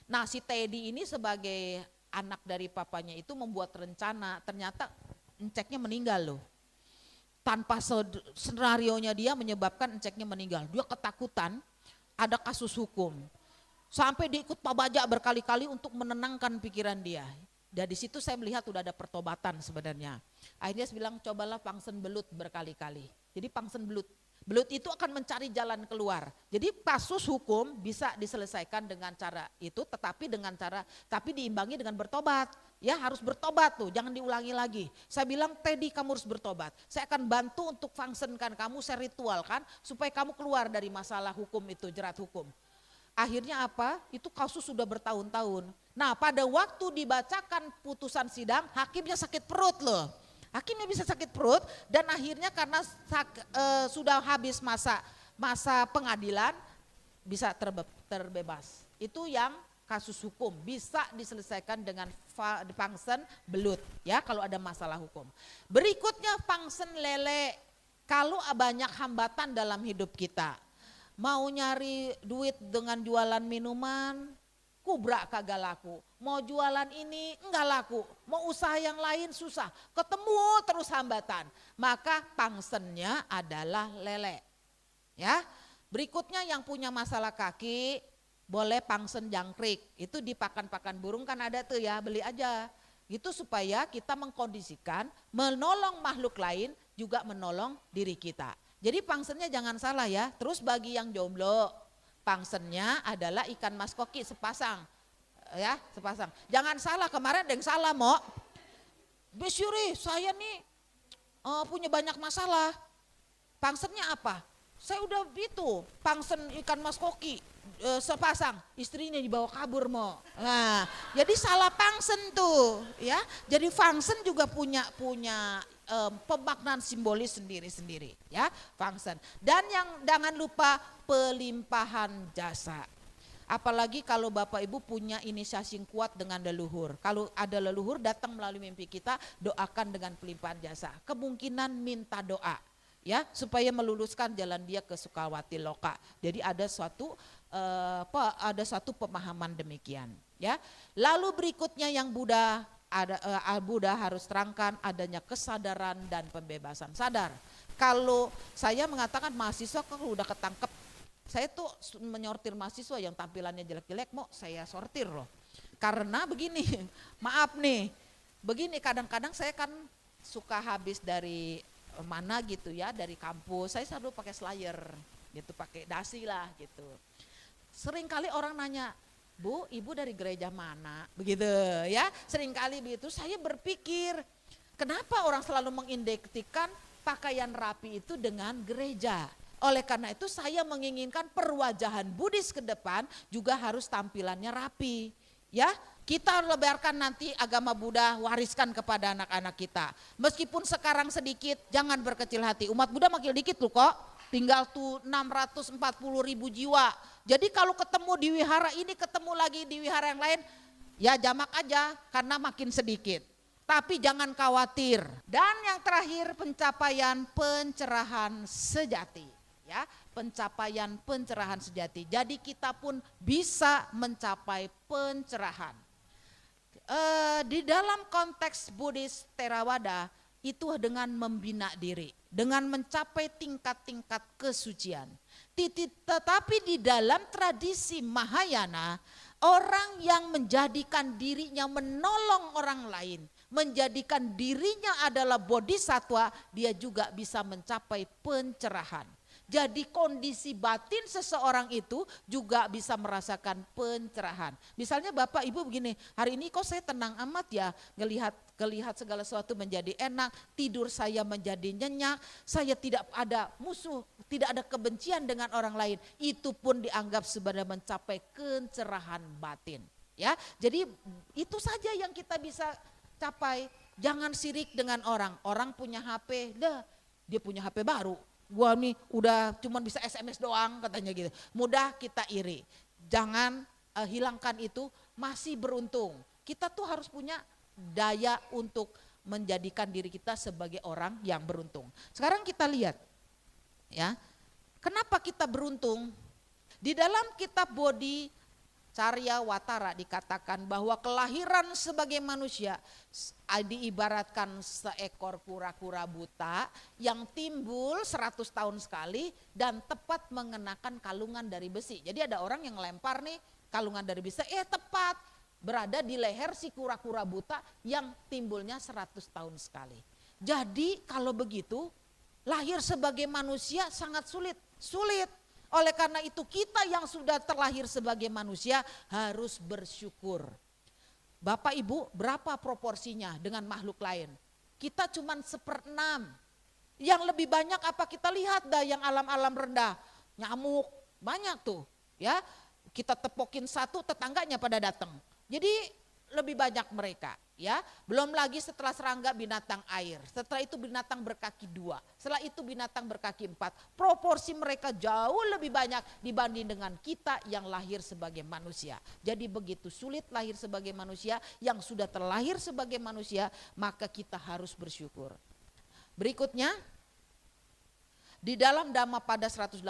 Nah si Teddy ini sebagai anak dari papanya itu membuat rencana, ternyata enceknya meninggal loh. Tanpa senarionya dia menyebabkan enceknya meninggal, dia ketakutan ada kasus hukum. Sampai diikut Pak Bajak berkali-kali untuk menenangkan pikiran dia. Dan di situ saya melihat udah ada pertobatan sebenarnya. Akhirnya saya bilang cobalah pangsen belut berkali-kali. Jadi pangsen belut. Belut itu akan mencari jalan keluar. Jadi kasus hukum bisa diselesaikan dengan cara itu, tapi diimbangi dengan bertobat. Ya harus bertobat tuh, jangan diulangi lagi. Saya bilang Teddy kamu harus bertobat. Saya akan bantu untuk fungsikan kamu, saya ritualkan supaya kamu keluar dari masalah hukum itu, jerat hukum. Akhirnya apa? Itu kasus sudah bertahun-tahun. Nah pada waktu dibacakan putusan sidang, hakimnya sakit perut loh. Hakimnya bisa sakit perut dan akhirnya karena sudah habis masa pengadilan bisa terbebas. Itu yang kasus hukum bisa diselesaikan dengan fungsen belut ya kalau ada masalah hukum. Berikutnya fungsen lele. Kalau banyak hambatan dalam hidup kita. Mau nyari duit dengan jualan minuman, kubrak kagak laku. Mau jualan ini enggak laku. Mau usaha yang lain susah. Ketemu terus hambatan. Maka pangsennya adalah lele. Ya. Berikutnya yang punya masalah kaki, boleh pangsen jangkrik. Itu di pakan-pakan burung kan ada tuh ya, beli aja. Itu supaya kita mengkondisikan, menolong makhluk lain juga menolong diri kita. Jadi pangsennya jangan salah ya. Terus bagi yang jomblo, pangsennya adalah ikan mas koki sepasang. Ya, sepasang. Jangan salah, kemarin ada yang salah, Mo. Bis Yuri, saya nih punya banyak masalah. Pangsennya apa? Saya udah itu, pangsen ikan mas koki sepasang, istrinya dibawa kabur, Mo. Nah, jadi salah pangsen tuh, ya. Jadi pangsen juga punya pemaknaan simbolis sendiri-sendiri, ya, pangsen. Dan yang jangan lupa pelimpahan jasa. Apalagi kalau Bapak Ibu punya inisiasi yang kuat dengan leluhur. Kalau ada leluhur datang melalui mimpi kita, doakan dengan pelimpahan jasa. Kemungkinan minta doa, ya, supaya meluluskan jalan dia ke Sukawati Loka. Jadi ada suatu pemahaman demikian, ya. Lalu berikutnya yang Buddha harus terangkan adanya kesadaran dan pembebasan sadar. Kalau saya mengatakan mahasiswa kalau udah ketangkep, saya tuh menyortir mahasiswa yang tampilannya jelek-jelek, mau saya sortir loh. Karena begini, maaf nih, begini kadang-kadang saya kan suka habis dari mana gitu ya, dari kampus, saya selalu pakai slayer gitu, pakai dasi lah gitu. Sering kali orang nanya, Bu, ibu dari gereja mana? Begitu ya, sering kali begitu. Saya berpikir, Kenapa orang selalu mengidentikan pakaian rapi itu dengan gereja? Oleh karena itu saya menginginkan perwajahan Buddhis ke depan juga harus tampilannya rapi. Ya, kita lebarkan nanti agama Buddha, wariskan kepada anak-anak kita. Meskipun sekarang sedikit, jangan berkecil hati. Umat Buddha makin dikit loh kok. Tinggal tuh 640 ribu jiwa. Jadi kalau ketemu di wihara ini, ketemu lagi di wihara yang lain, ya jamak aja karena makin sedikit. Tapi jangan khawatir. Dan yang terakhir, pencapaian pencerahan sejati. Ya, pencapaian pencerahan sejati. Jadi kita pun bisa mencapai pencerahan. Di dalam konteks Buddhis Theravada itu dengan membina diri, dengan mencapai tingkat-tingkat kesucian. Tetapi di dalam tradisi Mahayana, orang yang menjadikan dirinya menolong orang lain, menjadikan dirinya adalah bodhisattva, dia juga bisa mencapai pencerahan. Jadi kondisi batin seseorang itu juga bisa merasakan pencerahan. Misalnya Bapak Ibu begini, hari ini kok saya tenang amat ya, ngelihat segala sesuatu menjadi enak, tidur saya menjadi nyenyak, saya tidak ada musuh, tidak ada kebencian dengan orang lain. Itu pun dianggap sebagai mencapai pencerahan batin. Ya, jadi itu saja yang kita bisa capai. Jangan sirik dengan orang. Orang punya HP, dia punya HP baru. Gua nih udah cuman bisa SMS doang katanya gitu. Mudah kita iri. Jangan hilangkan itu, masih beruntung. Kita tuh harus punya daya untuk menjadikan diri kita sebagai orang yang beruntung. Sekarang kita lihat ya. Kenapa kita beruntung? Di dalam kitab Bodhi Carya Watara dikatakan bahwa kelahiran sebagai manusia diibaratkan seekor kura-kura buta yang timbul 100 tahun sekali dan tepat mengenakan kalungan dari besi. Jadi ada orang yang lempar nih kalungan dari besi, tepat berada di leher si kura-kura buta yang timbulnya 100 tahun sekali. Jadi kalau begitu lahir sebagai manusia sangat sulit. Oleh karena itu kita yang sudah terlahir sebagai manusia harus bersyukur. Bapak Ibu, berapa proporsinya dengan makhluk lain? Kita cuma 1/6. Yang lebih banyak apa kita lihat dah yang alam-alam rendah. Nyamuk, banyak tuh ya. Kita tepokin satu, tetangganya pada datang. Jadi lebih banyak mereka ya. Belum lagi setelah serangga binatang air, setelah itu binatang berkaki 2, setelah itu binatang berkaki 4. Proporsi mereka jauh lebih banyak dibanding dengan kita yang lahir sebagai manusia. Jadi begitu sulit lahir sebagai manusia, yang sudah terlahir sebagai manusia maka kita harus bersyukur. Berikutnya di dalam Dhammapada 182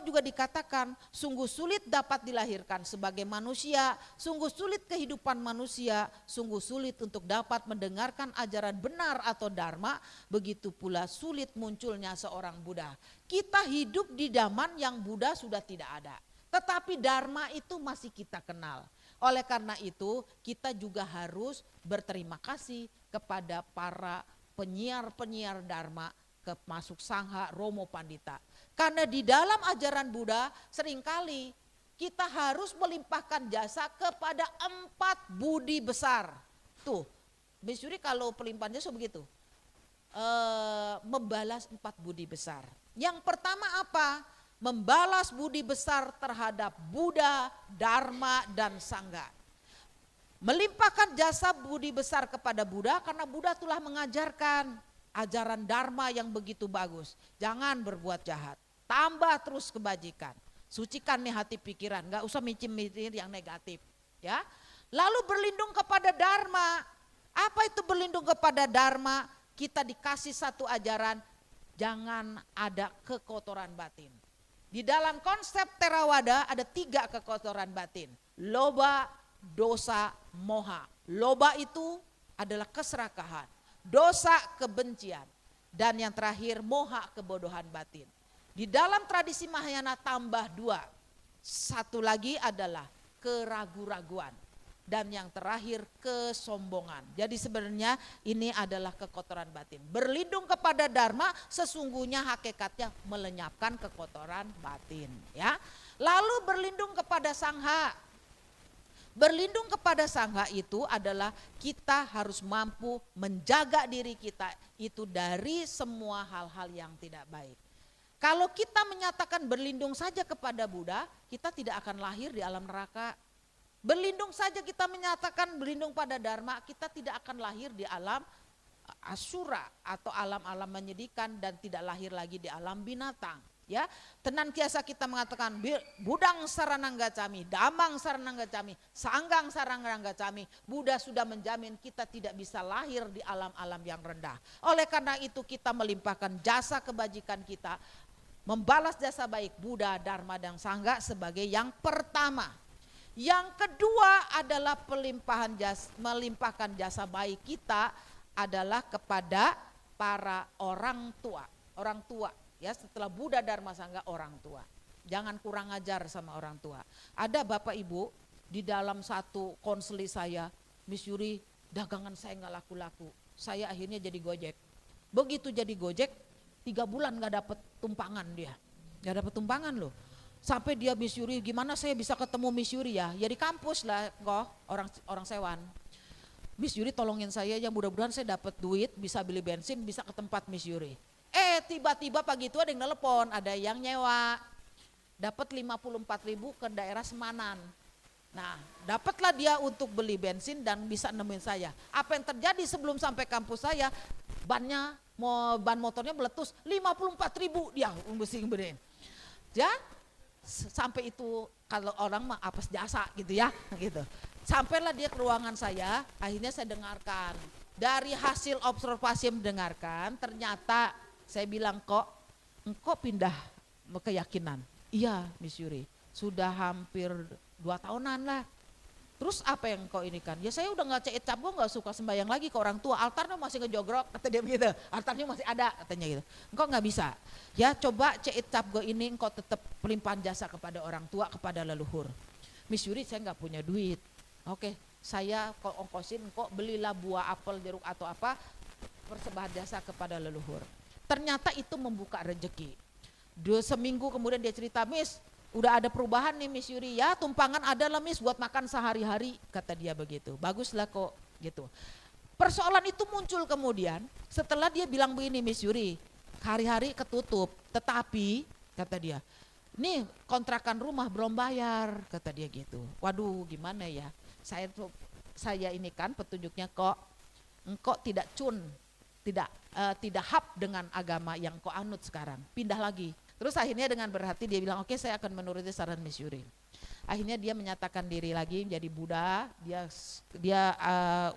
juga dikatakan sungguh sulit dapat dilahirkan sebagai manusia, sungguh sulit kehidupan manusia, sungguh sulit untuk dapat mendengarkan ajaran benar atau dharma, begitu pula sulit munculnya seorang Buddha. Kita hidup di zaman yang Buddha sudah tidak ada, tetapi dharma itu masih kita kenal. Oleh karena itu kita juga harus berterima kasih kepada para penyiar-penyiar dharma, masuk Sangha, Romo Pandita. Karena di dalam ajaran Buddha seringkali kita harus melimpahkan jasa kepada 4 budi besar. Tuh, Misuri kalau pelimpahan jasa begitu. Membalas 4 budi besar. Yang pertama apa? Membalas budi besar terhadap Buddha, Dharma, dan Sangha. Melimpahkan jasa budi besar kepada Buddha karena Buddha telah mengajarkan ajaran dharma yang begitu bagus. Jangan berbuat jahat, tambah terus kebajikan, sucikan nih hati pikiran, gak usah mikir yang negatif ya. Lalu berlindung kepada dharma. Apa itu berlindung kepada dharma? Kita dikasih satu ajaran, jangan ada kekotoran batin. Di dalam konsep Theravada ada 3 kekotoran batin: loba, dosa, moha. Loba itu adalah keserakahan, dosa kebencian, dan yang terakhir moha kebodohan batin. Di dalam tradisi Mahayana tambah 2. Satu lagi adalah keragu-raguan, dan yang terakhir kesombongan. Jadi sebenarnya ini adalah kekotoran batin. Berlindung kepada dharma sesungguhnya hakikatnya melenyapkan kekotoran batin ya. Lalu berlindung kepada sangha. Berlindung kepada sangga itu adalah kita harus mampu menjaga diri kita itu dari semua hal-hal yang tidak baik. Kalau kita menyatakan berlindung saja kepada Buddha, kita tidak akan lahir di alam neraka. Berlindung saja kita menyatakan berlindung pada Dharma, kita tidak akan lahir di alam asura atau alam-alam menyedihkan dan tidak lahir lagi di alam binatang. Ya, tenantiasa kita mengatakan budang saranang gacami, damang saranang gacami, sanggang saranang gacami. Buddha sudah menjamin kita tidak bisa lahir di alam-alam yang rendah. Oleh karena itu kita melimpahkan jasa kebajikan kita, membalas jasa baik Buddha, Dharma dan Sangga sebagai yang pertama. Yang kedua adalah melimpahkan jasa baik kita adalah kepada para orang tua. Orang tua. Ya, setelah Buddha, Dharma, Sangga, orang tua. Jangan kurang ajar sama orang tua. Ada Bapak Ibu di dalam satu konseli saya, Miss Yuri, dagangan saya nggak laku-laku. Saya akhirnya jadi Gojek. Begitu jadi Gojek, 3 bulan nggak dapet tumpangan dia. Nggak dapet tumpangan loh. Sampai dia, Miss Yuri, gimana saya bisa ketemu Miss Yuri ya? Ya di kampus lah kok, orang Sewan. Miss Yuri tolongin saya ya, mudah-mudahan saya dapat duit, bisa beli bensin, bisa ke tempat Miss Yuri. Tiba-tiba pagi itu ada yang telepon, ada yang nyewa, dapat 54.000 ke daerah Semanan. Nah, dapatlah dia untuk beli bensin dan bisa nemuin saya. Apa yang terjadi sebelum sampai kampus saya, ban motornya meletus 54.000 dia mesti ngebenerin. Ya, sampai itu kalau orang mah apes jasa gitu ya, gitu. Sampailah dia ke ruangan saya, akhirnya saya dengarkan. Dari hasil observasi yang mendengarkan, ternyata saya bilang, kok engkau pindah keyakinan? Iya Miss Yuri, sudah hampir 2 tahunan lah. Terus apa yang kau ini kan? Ya saya udah gak cek cap, gue gak suka sembahyang lagi ke orang tua. Altarnya masih ngejogrok, kata dia begitu. Altarnya masih ada katanya gitu. Engkau gak bisa. Ya coba cek cap gue ini engkau tetap pelimpahan jasa kepada orang tua, kepada leluhur. Miss Yuri saya gak punya duit. Oke, saya kok ongkosin, kok belilah buah apel, jeruk atau apa, persembahan jasa kepada leluhur. Ternyata itu membuka rezeki. Seminggu kemudian dia cerita, Miss, udah ada perubahan nih Miss Yuri ya, tumpangan ada lah Miss buat makan sehari-hari, kata dia begitu. Baguslah kok gitu. Persoalan itu muncul kemudian setelah dia bilang begini, Miss Yuri, hari-hari ketutup, tetapi kata dia, nih kontrakan rumah belum bayar, kata dia gitu. Waduh gimana ya, saya ini kan petunjuknya kok engkau tidak tidak hap dengan agama yang kau anut sekarang, pindah lagi. Terus akhirnya dengan berhati dia bilang, oke, saya akan menuruti saran Miss Yuri. Akhirnya dia menyatakan diri lagi menjadi Buddha, dia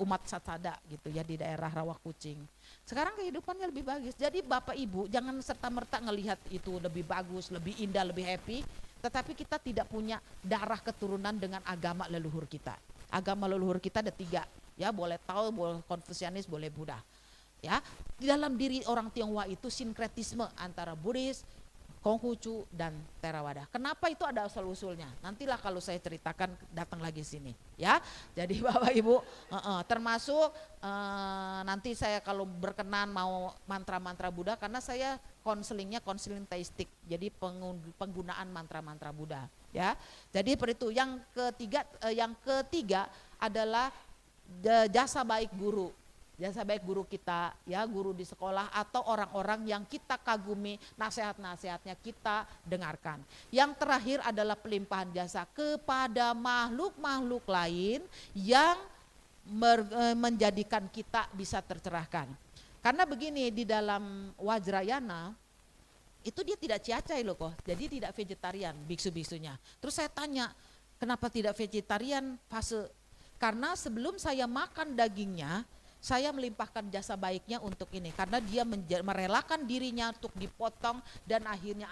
umat Satsada gitu ya di daerah Rawakucing. Sekarang kehidupannya lebih bagus. Jadi Bapak Ibu jangan serta-merta ngelihat itu lebih bagus, lebih indah, lebih happy, tetapi kita tidak punya darah keturunan dengan agama leluhur kita. Agama leluhur kita ada 3, ya, boleh Tao, boleh Konfusianis, boleh Buddha. Ya, di dalam diri orang Tionghoa itu sinkretisme antara Buddhis, Konghucu dan Theravada. Kenapa itu ada asal-usulnya? Nantilah kalau saya ceritakan datang lagi sini, ya. Jadi Bapak Ibu, termasuk nanti saya kalau berkenan mau mantra-mantra Buddha, karena saya konseling teistik. Jadi penggunaan mantra-mantra Buddha, ya. Jadi seperti itu. Yang ketiga adalah jasa baik guru. Jasa baik guru kita, ya, guru di sekolah atau orang-orang yang kita kagumi, nasihat-nasihatnya kita dengarkan. Yang terakhir adalah pelimpahan jasa kepada makhluk-makhluk lain yang menjadikan kita bisa tercerahkan. Karena begini, di dalam Wajrayana itu dia tidak ciacai loh kok, jadi tidak vegetarian biksu-biksunya. Terus saya tanya, kenapa tidak vegetarian fase? Karena sebelum saya makan dagingnya, saya melimpahkan jasa baiknya untuk ini, karena dia merelakan dirinya untuk dipotong dan akhirnya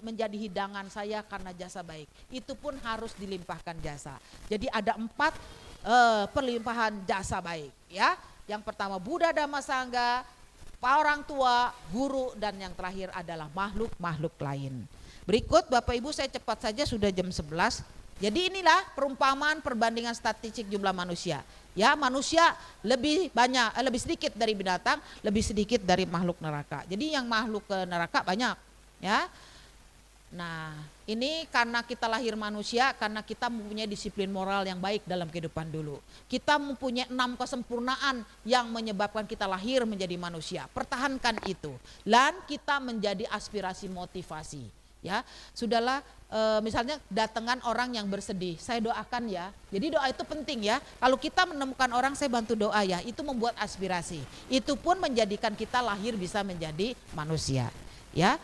menjadi hidangan saya karena jasa baik. Itu pun harus dilimpahkan jasa. Jadi ada 4 perlimpahan jasa baik, ya. Yang pertama Buddha, Dhamma, Sangga, orang tua, guru, dan yang terakhir adalah makhluk-makhluk lain. Berikut Bapak Ibu, saya cepat saja sudah jam 11. Jadi inilah perumpamaan perbandingan statistik jumlah manusia. Ya, manusia lebih sedikit dari binatang, lebih sedikit dari makhluk neraka. Jadi yang makhluk ke neraka banyak, ya. Nah, ini karena kita lahir manusia, karena kita mempunyai disiplin moral yang baik dalam kehidupan dulu. Kita mempunyai 6 kesempurnaan yang menyebabkan kita lahir menjadi manusia. Pertahankan itu. Dan kita menjadi aspirasi motivasi. Ya, sudahlah, misalnya datangan orang yang bersedih, saya doakan ya. Jadi doa itu penting ya. Kalau kita menemukan orang, saya bantu doa ya. Itu membuat aspirasi. Itu pun menjadikan kita lahir bisa menjadi manusia. Ya,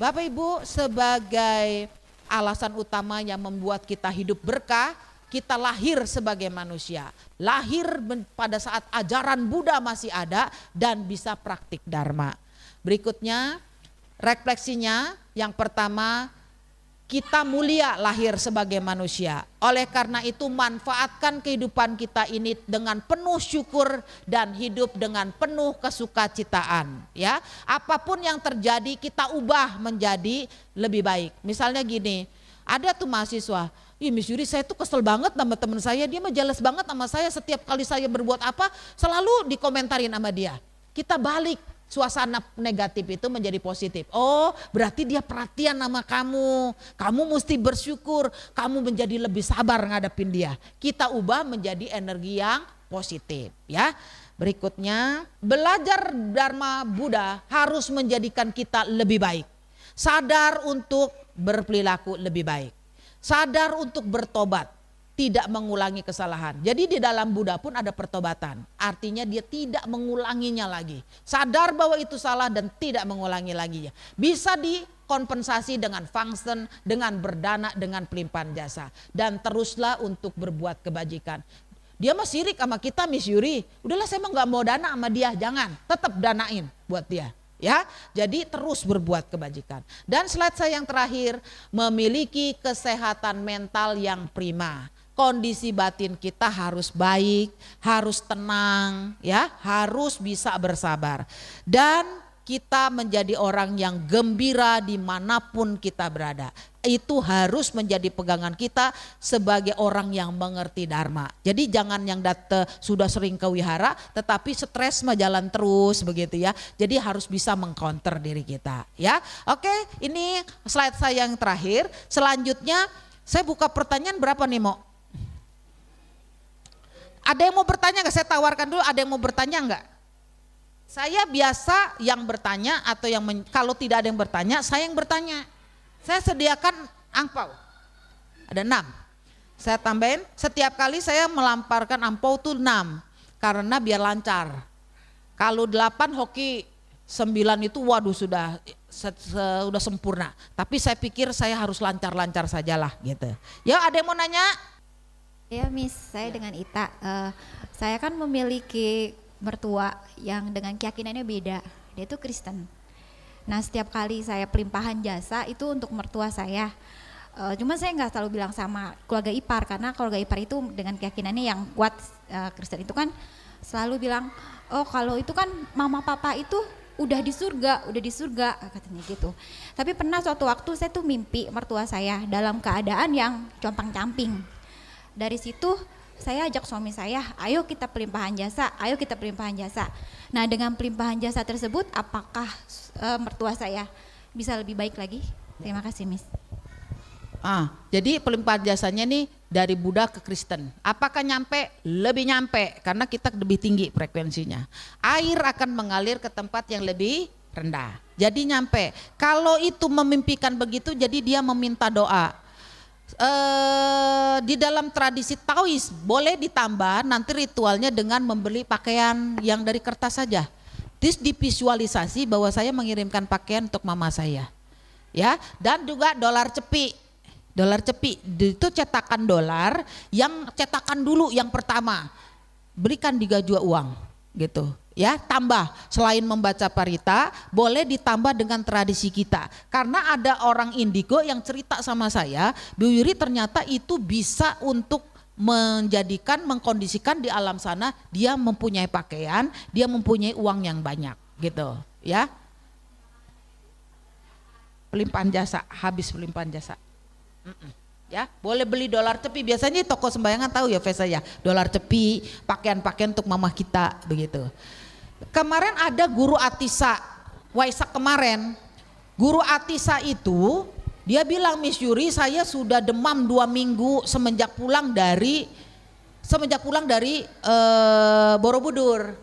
Bapak Ibu, sebagai alasan utama yang membuat kita hidup berkah, kita lahir sebagai manusia. Lahir pada saat ajaran Buddha masih ada dan bisa praktik dharma. Berikutnya, refleksinya yang pertama, kita mulia lahir sebagai manusia. Oleh karena itu manfaatkan kehidupan kita ini dengan penuh syukur dan hidup dengan penuh kesukacitaan. Ya, apapun yang terjadi kita ubah menjadi lebih baik. Misalnya gini, ada tuh mahasiswa, ih Miss Yuri saya tuh kesel banget sama teman saya, dia mah jealous banget sama saya, setiap kali saya berbuat apa selalu dikomentarin sama dia. Kita balik suasana negatif itu menjadi positif. Oh, berarti dia perhatian sama kamu. Kamu mesti bersyukur, kamu menjadi lebih sabar ngadepin dia. Kita ubah menjadi energi yang positif, ya. Berikutnya, belajar Dharma Buddha harus menjadikan kita lebih baik. Sadar untuk berperilaku lebih baik. Sadar untuk bertobat, tidak mengulangi kesalahan. Jadi di dalam Buddha pun ada pertobatan. Artinya dia tidak mengulanginya lagi. Sadar bahwa itu salah dan tidak mengulangi lagi. Bisa dikompensasi dengan function, dengan berdana, dengan pelimpahan jasa. Dan teruslah untuk berbuat kebajikan. Dia mah sirik sama kita Miss Yuri. Udahlah saya mah gak mau dana sama dia, jangan. Tetap danain buat dia. Ya, jadi terus berbuat kebajikan. Dan slide saya yang terakhir, memiliki kesehatan mental yang prima. Kondisi batin kita harus baik, harus tenang, ya, harus bisa bersabar. Dan kita menjadi orang yang gembira dimanapun kita berada. Itu harus menjadi pegangan kita sebagai orang yang mengerti Dharma. Jadi jangan yang sudah sering ke wihara tetapi stres mah jalan terus begitu ya. Jadi harus bisa mengcounter diri kita ya. Oke, ini slide saya yang terakhir. Selanjutnya saya buka pertanyaan berapa nih Mo? Ada yang mau bertanya nggak? Saya tawarkan dulu, ada yang mau bertanya nggak? Saya biasa yang bertanya atau yang kalau tidak ada yang bertanya, saya yang bertanya. Saya sediakan angpau. Ada 6. Saya tambahin, setiap kali saya melamparkan angpau tuh 6. Karena biar lancar. Kalau 8 hoki, 9 itu waduh sudah sempurna. Tapi saya pikir saya harus lancar-lancar sajalah gitu. Ya, ada yang mau nanya? Ya Miss, saya dengan Ita. Saya kan memiliki mertua yang dengan keyakinannya beda. Dia itu Kristen. Nah setiap kali saya pelimpahan jasa itu untuk mertua saya. Cuma saya nggak selalu bilang sama keluarga ipar, karena keluarga ipar itu dengan keyakinannya yang kuat Kristen itu kan selalu bilang, oh kalau itu kan mama papa itu udah di surga katanya gitu. Tapi pernah suatu waktu saya tuh mimpi mertua saya dalam keadaan yang compang-camping. Dari situ saya ajak suami saya, ayo kita pelimpahan jasa. Nah dengan pelimpahan jasa tersebut apakah mertua saya bisa lebih baik lagi? Terima kasih Miss. Jadi pelimpahan jasanya nih dari Buddha ke Kristen. Apakah nyampe? Lebih nyampe karena kita lebih tinggi frekuensinya. Air akan mengalir ke tempat yang lebih rendah. Jadi nyampe. Kalau itu memimpikan begitu jadi dia meminta doa. Di dalam tradisi Taois boleh ditambah nanti ritualnya dengan membeli pakaian yang dari kertas saja. Terus divisualisasi bahwa saya mengirimkan pakaian untuk mama saya. Ya, dan juga dolar cepi itu cetakan dolar yang cetakan dulu yang pertama. Berikan 3 jua uang gitu. Ya, tambah selain membaca parita boleh ditambah dengan tradisi kita, karena ada orang indigo yang cerita sama saya, Bu Yuri ternyata itu bisa untuk menjadikan mengkondisikan di alam sana dia mempunyai pakaian, dia mempunyai uang yang banyak gitu ya. Pelimpahan jasa, habis pelimpahan jasa. Ya, boleh beli dolar cepi, biasanya di toko sembayangan tahu ya Vesa ya, dolar cepi, pakaian-pakaian untuk mama kita begitu. Kemarin ada guru Atisa, Waisak kemarin, guru Atisa itu Dia bilang, Miss Yuri, saya sudah demam 2 minggu semenjak pulang dari Borobudur.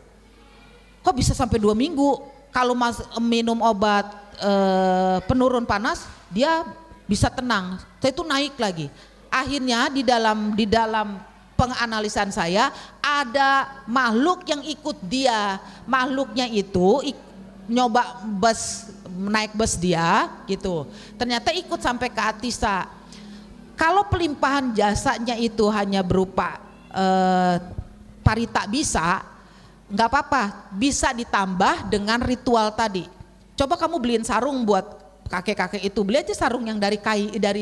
Kok bisa sampai 2 minggu? Kalau minum obat penurun panas, dia bisa tenang. Saya itu naik lagi. Akhirnya di dalam penganalisan saya ada makhluk yang ikut dia. Makhluknya itu nyoba naik bus dia gitu. Ternyata ikut sampai ke Atisa. Kalau pelimpahan jasanya itu hanya berupa parita bisa, nggak apa-apa, bisa ditambah dengan ritual tadi. Coba kamu beliin sarung buat kakek-kakek itu, beli aja sarung yang dari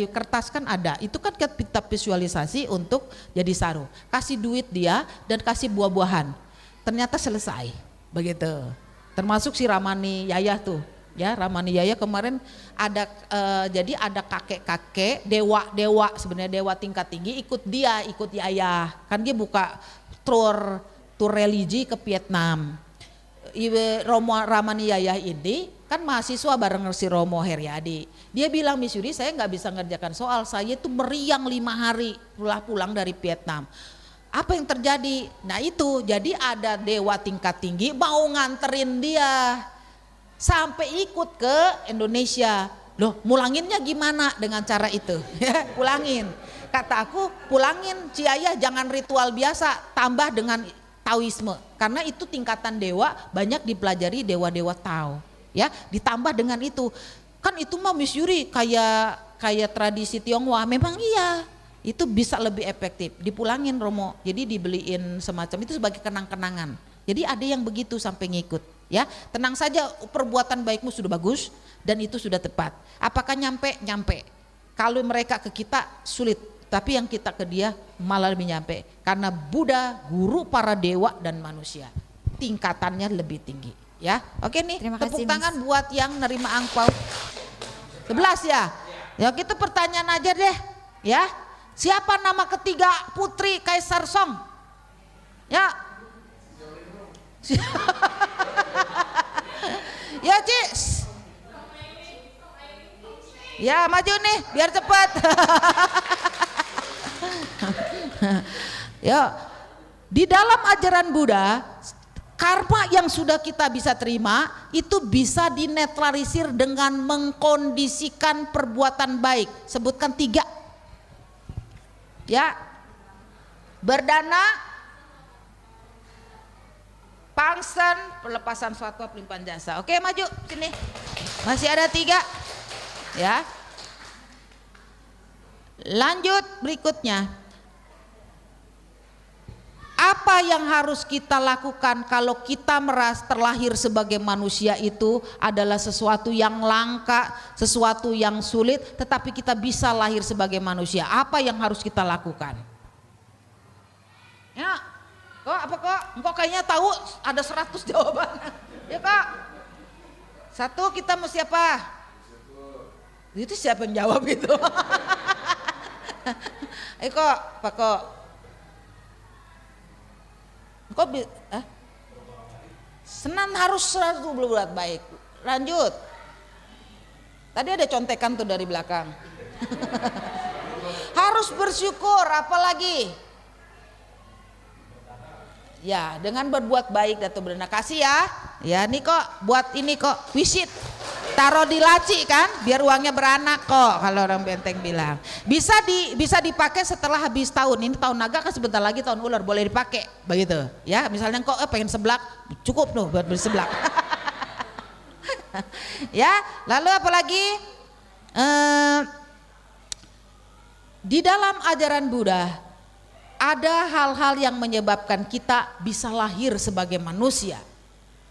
kertas kan ada, itu kan kita visualisasi untuk jadi sarung. Kasih duit dia dan kasih buah-buahan, ternyata selesai begitu. Termasuk si Ramani Yayah tuh, ya Ramani Yayah kemarin ada jadi ada kakek-kakek dewa sebenarnya dewa tingkat tinggi ikut Yayah, kan dia buka tour religi ke Vietnam. Romo Ramani Yayah ini kan mahasiswa bareng si Romo Heriadi. Dia bilang, Miss Yuri, saya nggak bisa ngerjakan soal, saya itu meriang 5 hari pulang dari Vietnam. Apa yang terjadi? Nah itu, jadi ada dewa tingkat tinggi mau nganterin dia sampai ikut ke Indonesia. Loh, mulanginnya gimana dengan cara itu? Pulangin. Kata aku, pulangin Ciaya, jangan ritual biasa, tambah dengan Taoisme. Karena itu tingkatan dewa banyak dipelajari dewa-dewa Tao. Ya, ditambah dengan itu. Kan itu mah Miss Yuri kayak tradisi Tionghoa. Memang iya. Itu bisa lebih efektif. Dipulangin Romo. Jadi dibeliin semacam itu sebagai kenang-kenangan. Jadi ada yang begitu sampai ngikut. Ya, tenang saja, perbuatan baikmu sudah bagus dan itu sudah tepat. Apakah nyampe? Nyampe. Kalau mereka ke kita sulit, tapi yang kita ke dia malah lebih nyampe. Karena Buddha guru para dewa dan manusia. Tingkatannya lebih tinggi. Ya, oke nih. Terima Tepuk kasih, tangan buat yang nerima angpau. 11 ya. Ya kita pertanyaan aja deh. Ya, siapa nama ketiga putri Kaisar Song? Ya. Ya Cis. Ya maju nih biar cepat. Ya, di dalam ajaran Buddha, karma yang sudah kita bisa terima itu bisa dinetralisir dengan mengkondisikan perbuatan baik. Sebutkan 3. Ya, berdana, pangsen, pelepasan fatwa, pelimpahan jasa. Oke, maju sini. Masih ada 3. Ya. Lanjut berikutnya. Apa yang harus kita lakukan kalau kita terlahir sebagai manusia itu adalah sesuatu yang langka, sesuatu yang sulit, tetapi kita bisa lahir sebagai manusia. Apa yang harus kita lakukan? Ya, kok apa kok? Engkau kayaknya tahu ada 100 jawaban. Ya kak. 1 kita mesti apa? Itu siapa yang jawab itu? Kok, Pak kok? Kok Senan harus selalu berbuat baik. Lanjut. Tadi ada contekan tuh dari belakang. Harus bersyukur, apalagi? Ya, dengan berbuat baik Dato' Brenda kasih ya. Ya, nih kok buat ini kok visit. Taruh di laci kan, biar uangnya beranak kok kalau orang Benteng bilang. Bisa dipakai setelah habis tahun. Ini tahun naga kan sebentar lagi tahun ular, boleh dipakai begitu. Ya, misalnya kok pengen seblak, cukup tuh buat beli seblak. Ya, lalu apalagi di dalam ajaran Buddha ada hal-hal yang menyebabkan kita bisa lahir sebagai manusia.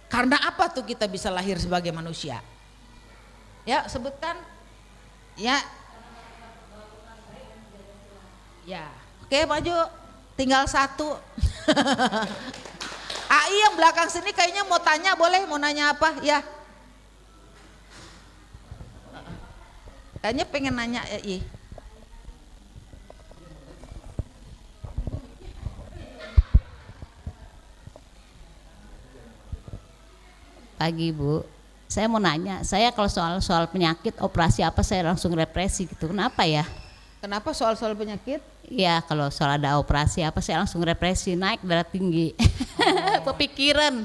Karena apa tuh kita bisa lahir sebagai manusia? Ya, sebutkan. Ya. Ya. Oke, maju. Tinggal 1. AI yang belakang sini kayaknya mau tanya, boleh? Mau nanya apa? Ya. Kayaknya pengen nanya AI. Pagi Bu, Saya mau nanya, saya kalau soal penyakit operasi apa saya langsung represi gitu. Kenapa ya? Kenapa soal-soal penyakit? Iya, kalau soal ada operasi apa saya langsung represi, naik darah tinggi. Pikiran.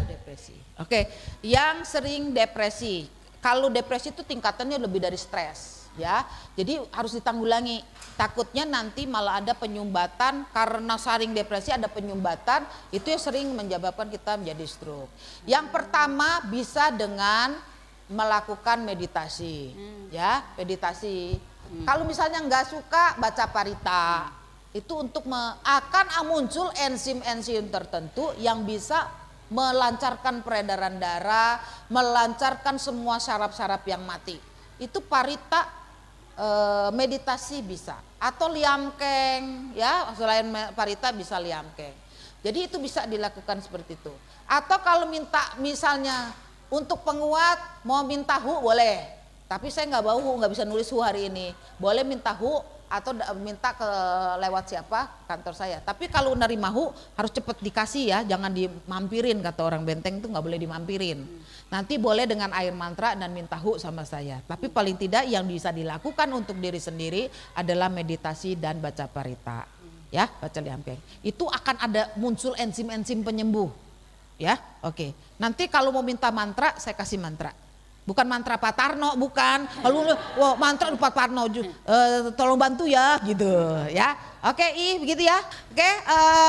Depresi. Oke, yang sering depresi. Kalau depresi itu tingkatannya lebih dari stres, ya. Jadi harus ditanggulangi. Takutnya nanti malah ada penyumbatan karena saring depresi ada penyumbatan, itu yang sering menyebabkan kita menjadi stroke. Yang pertama bisa dengan melakukan meditasi, ya, meditasi. Kalau misalnya nggak suka baca parita, itu untuk akan muncul enzim-enzim tertentu yang bisa melancarkan peredaran darah, melancarkan semua saraf-saraf yang mati. Itu parita, meditasi bisa, atau liamkeng, ya, selain parita bisa liamkeng. Jadi itu bisa dilakukan seperti itu. Atau kalau minta misalnya untuk penguat mau minta hu boleh, tapi saya nggak bawa hu, nggak bisa nulis hu hari ini. Boleh minta hu atau minta ke lewat siapa, kantor saya. Tapi kalau nerima hu harus cepet dikasih ya, jangan dimampirin, kata orang Benteng itu nggak boleh dimampirin. Nanti boleh dengan air mantra dan minta hu sama saya. Tapi paling tidak yang bisa dilakukan untuk diri sendiri adalah meditasi dan baca parita, ya, baca liamkeng. Itu akan ada muncul enzim-enzim penyembuh, ya. Oke. Nanti kalau mau minta mantra saya kasih mantra. Bukan mantra Pak Tarno, bukan. Lalu wah, mantra Pak Tarno, tolong bantu ya, gitu ya. Oke, begitu ya. Oke,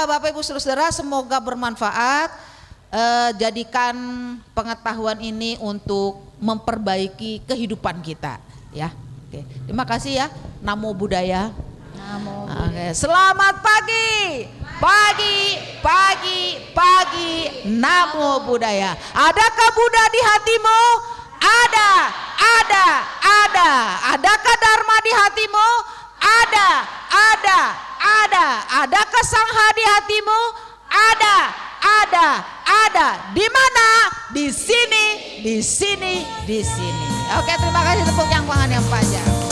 Bapak Ibu Saudara, semoga bermanfaat. Jadikan pengetahuan ini untuk memperbaiki kehidupan kita, ya. Oke, terima kasih ya. Namo Buddhaya. Namo Oke, selamat pagi. Pagi. Namo Buddhaya. Adakah Buddha di hatimu? Ada. Adakah Dharma di hatimu? Ada. Adakah Sangha di hatimu? Ada. Di mana? Di sini. Oke, terima kasih, tepuk tangan yang panjang.